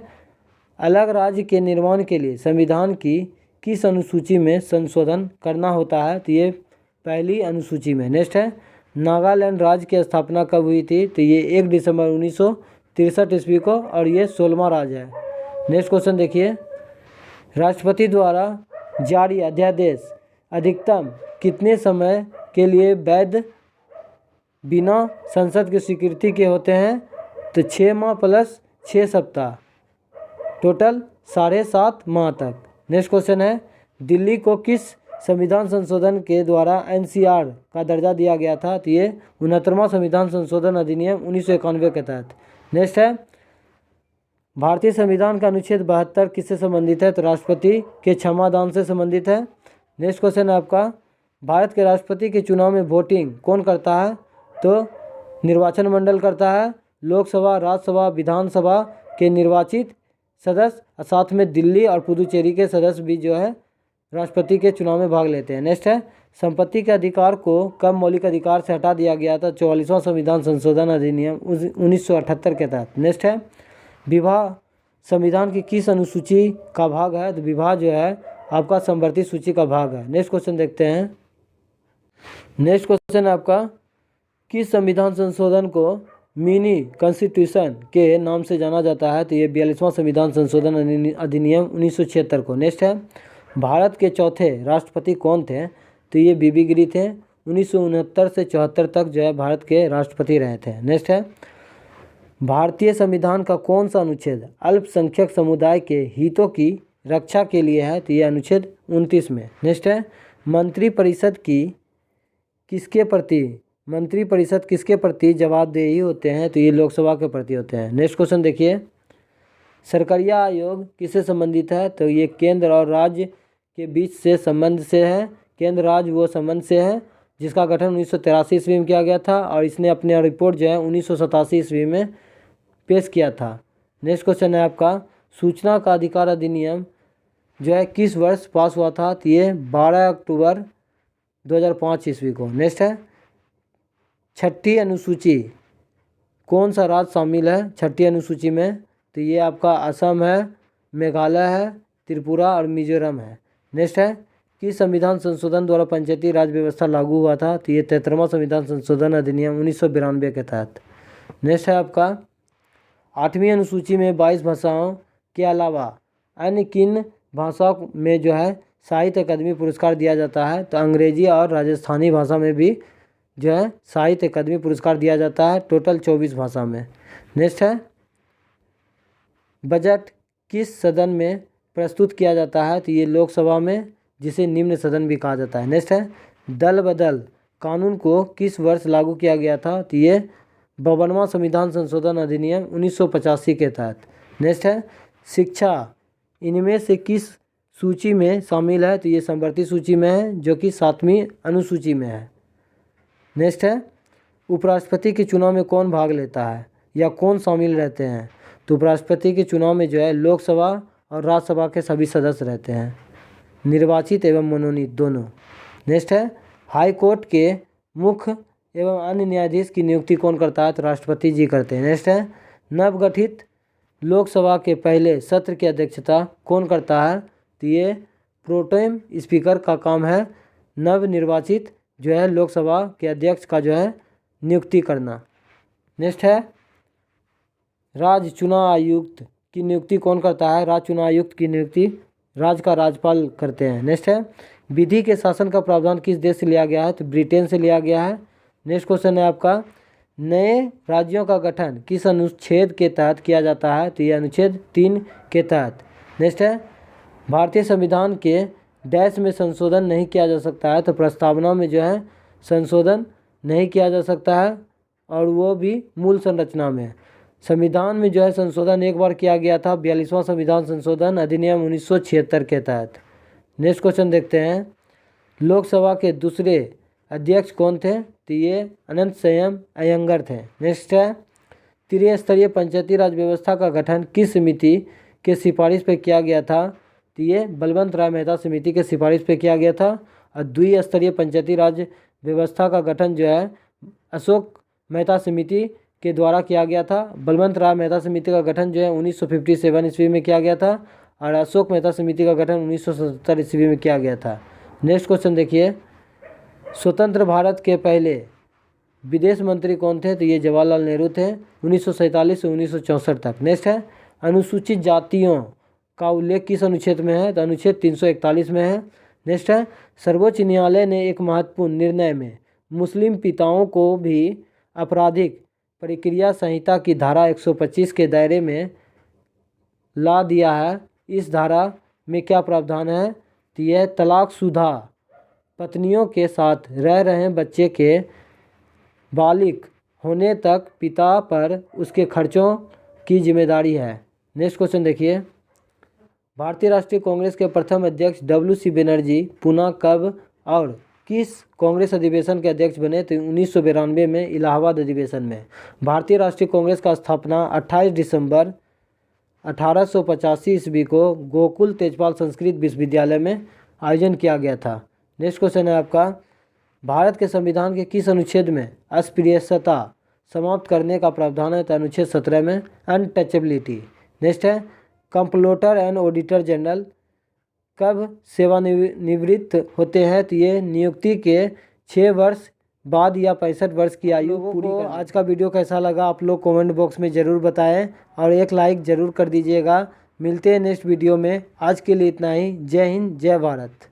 अलग राज्य के निर्माण के लिए संविधान की किस अनुसूची में संशोधन करना होता है? तो ये पहली अनुसूची में। नेक्स्ट है नागालैंड राज्य की स्थापना कब हुई थी? तो ये 1 दिसंबर 1963 ईस्वी को और ये 16वां राज्य है। नेक्स्ट क्वेश्चन देखिए राष्ट्रपति द्वारा जारी अध्यादेश अधिकतम कितने समय के लिए वैध बिना संसद की स्वीकृति के होते हैं? तो 6 माह प्लस 6 सप्ताह, टोटल 7.5 माह तक। नेक्स्ट क्वेश्चन है, दिल्ली को किस संविधान संशोधन के द्वारा एनसीआर का दर्जा दिया गया था? तो ये 69वां संविधान संशोधन अधिनियम 1991 के तहत। नेक्स्ट है, भारतीय संविधान का अनुच्छेद 72 किससे संबंधित है? तो राष्ट्रपति के क्षमादान से संबंधित है। नेक्स्ट क्वेश्चन है आपका, भारत के राष्ट्रपति के चुनाव में वोटिंग कौन करता है? तो निर्वाचन मंडल करता है। लोकसभा, राज्यसभा, विधानसभा के निर्वाचित सदस्य, साथ में दिल्ली और पुदुचेरी के सदस्य भी जो है राष्ट्रपति के चुनाव में भाग लेते हैं। नेक्स्ट है, संपत्ति के अधिकार को कब मौलिक अधिकार से हटा दिया गया था? 44वां संविधान संशोधन अधिनियम 1978 के तहत। नेक्स्ट है, विवाह संविधान की किस अनुसूची का भाग है? तो विवाह जो है आपका समवर्ती सूची का भाग है। नेक्स्ट क्वेश्चन देखते हैं। नेक्स्ट क्वेश्चन है आपका, किस संविधान संशोधन को मिनी कॉन्स्टिट्यूशन के नाम से जाना जाता है? तो ये 42वां संविधान संशोधन अधिनियम 1976 को। नेक्स्ट है, भारत के चौथे राष्ट्रपति कौन थे? तो ये बीबी गिरी थे। 1969 से 74 तक जो है भारत के राष्ट्रपति रहे थे। नेक्स्ट है, भारतीय संविधान का कौन सा अनुच्छेद अल्पसंख्यक समुदाय के हितों की रक्षा के लिए है? तो ये अनुच्छेद 29 में। नेक्स्ट है, मंत्रिपरिषद किसके प्रति जवाबदेही होते हैं? तो ये लोकसभा के प्रति होते हैं। नेक्स्ट क्वेश्चन देखिए, सरकारिया आयोग किससे संबंधित है? तो ये केंद्र और राज्य के बीच से संबंध से है। केंद्र राज्य वो संबंध से है जिसका गठन 1983 ईस्वी में किया गया था और इसने अपने रिपोर्ट जो है 1987 ईस्वी में पेश किया था। नेक्स्ट क्वेश्चन है आपका, सूचना का अधिकार अधिनियम जो है किस वर्ष पास हुआ था? तो ये 12 अक्टूबर 2005 ईस्वी को। नेक्स्ट है, छठी अनुसूची कौन सा राज्य शामिल है छठी अनुसूची में? तो ये आपका असम है, मेघालय है, त्रिपुरा और मिजोरम है। नेक्स्ट है, किस संविधान संशोधन द्वारा पंचायती राज व्यवस्था लागू हुआ था? तो ये 73वां संविधान संशोधन अधिनियम 1992 के तहत। नेक्स्ट है आपका, 8वीं अनुसूची में 22 भाषाओं के अलावा अन्य किन भाषाओं में जो है साहित्य अकादमी पुरस्कार दिया जाता है? तो अंग्रेजी और राजस्थानी भाषा में भी जो है साहित्य अकादमी पुरस्कार दिया जाता है, टोटल 24 भाषा में। नेक्स्ट है, बजट किस सदन में प्रस्तुत किया जाता है? तो ये लोकसभा में, जिसे निम्न सदन भी कहा जाता है। नेक्स्ट है, दल बदल कानून को किस वर्ष लागू किया गया था? तो ये 52वां संविधान संशोधन अधिनियम 1985 के तहत। नेक्स्ट है, शिक्षा इनमें से किस सूची में शामिल है? तो ये समवर्ती सूची में है जो कि 7वीं अनुसूची में है। नेक्स्ट है, उपराष्ट्रपति के चुनाव में कौन भाग लेता है या कौन शामिल रहते हैं? तो उपराष्ट्रपति के चुनाव में जो है लोकसभा और राज्यसभा के सभी सदस्य रहते हैं, निर्वाचित एवं मनोनीत दोनों। नेक्स्ट है, हाई कोर्ट के मुख्य एवं अन्य न्यायाधीश की नियुक्ति कौन करता है? तो राष्ट्रपति जी करते हैं। नेक्स्ट है, नवगठित लोकसभा के पहले सत्र की अध्यक्षता कौन करता है? तो ये प्रोटेम स्पीकर का काम है नवनिर्वाचित जो है लोकसभा के अध्यक्ष का जो है नियुक्ति करना। नेक्स्ट है, राज्य चुनाव आयुक्त की नियुक्ति कौन करता है? राज्य चुनाव आयुक्त की नियुक्ति राज्य का राज्यपाल करते हैं। नेक्स्ट है, विधि के शासन का प्रावधान किस देश से लिया गया है? तो ब्रिटेन से लिया गया है। नेक्स्ट क्वेश्चन है आपका, नए राज्यों का गठन किस अनुच्छेद के तहत किया जाता है? तो ये अनुच्छेद 3 के तहत। नेक्स्ट है, भारतीय संविधान के डैश में संशोधन नहीं किया जा सकता है? तो प्रस्तावना में जो है संशोधन नहीं किया जा सकता है और वो भी मूल संरचना में। संविधान में जो है संशोधन एक बार किया गया था, 42वां संविधान संशोधन अधिनियम 1976 के तहत। नेक्स्ट क्वेश्चन देखते हैं, लोकसभा के दूसरे अध्यक्ष कौन थे? तो ये अनंत संयम अयंगर थे। नेक्स्ट है, त्रिस्तरीय पंचायती राज व्यवस्था का गठन किस समिति के सिफारिश पर किया गया था? तो ये बलवंत राय मेहता समिति के सिफारिश पे किया गया था। और द्विस्तरीय पंचायती राज व्यवस्था का गठन जो है अशोक मेहता समिति के द्वारा किया गया था। बलवंत राय मेहता समिति का गठन जो है 1957 ईस्वी में किया गया था और अशोक मेहता समिति का गठन 1977 ईस्वी में किया गया था। नेक्स्ट क्वेश्चन देखिए, स्वतंत्र भारत के पहले विदेश मंत्री कौन थे? तो ये जवाहरलाल नेहरू थे, 1947 से 1964 तक। नेक्स्ट है, अनुसूचित जातियों का उल्लेख किस अनुच्छेद में है? तो अनुच्छेद 341 में है। नेक्स्ट है, सर्वोच्च न्यायालय ने एक महत्वपूर्ण निर्णय में मुस्लिम पिताओं को भी आपराधिक प्रक्रिया संहिता की धारा 125 के दायरे में ला दिया है। इस धारा में क्या प्रावधान है? तो यह तलाकशुदा पत्नियों के साथ रह रहे बच्चे के बालिग होने तक पिता पर उसके खर्चों की जिम्मेदारी है। नेक्स्ट क्वेश्चन देखिए, भारतीय राष्ट्रीय कांग्रेस के प्रथम अध्यक्ष WC बनर्जी पुनः कब और किस कांग्रेस अधिवेशन के अध्यक्ष बने? तो 1992 में इलाहाबाद अधिवेशन में। भारतीय राष्ट्रीय कांग्रेस का स्थापना 28 दिसंबर 1885 ईस्वी को गोकुल तेजपाल संस्कृत विश्वविद्यालय में आयोजन किया गया था। नेक्स्ट क्वेश्चन है आपका, भारत के संविधान के किस अनुच्छेद में अस्पृश्यता समाप्त करने का प्रावधान है? तो अनुच्छेद 17 में अनटचेबिलिटी। नेक्स्ट है, कंप्ट्रोलर एंड ऑडिटर जनरल कब सेवानिवृत्त होते हैं? तो ये नियुक्ति के 6 वर्ष बाद या 65 वर्ष की आयु पूरी कर। आज का वीडियो कैसा लगा आप लोग कमेंट बॉक्स में ज़रूर बताएं और एक लाइक ज़रूर कर दीजिएगा। मिलते हैं नेक्स्ट वीडियो में। आज के लिए इतना ही। जय हिंद, जय भारत।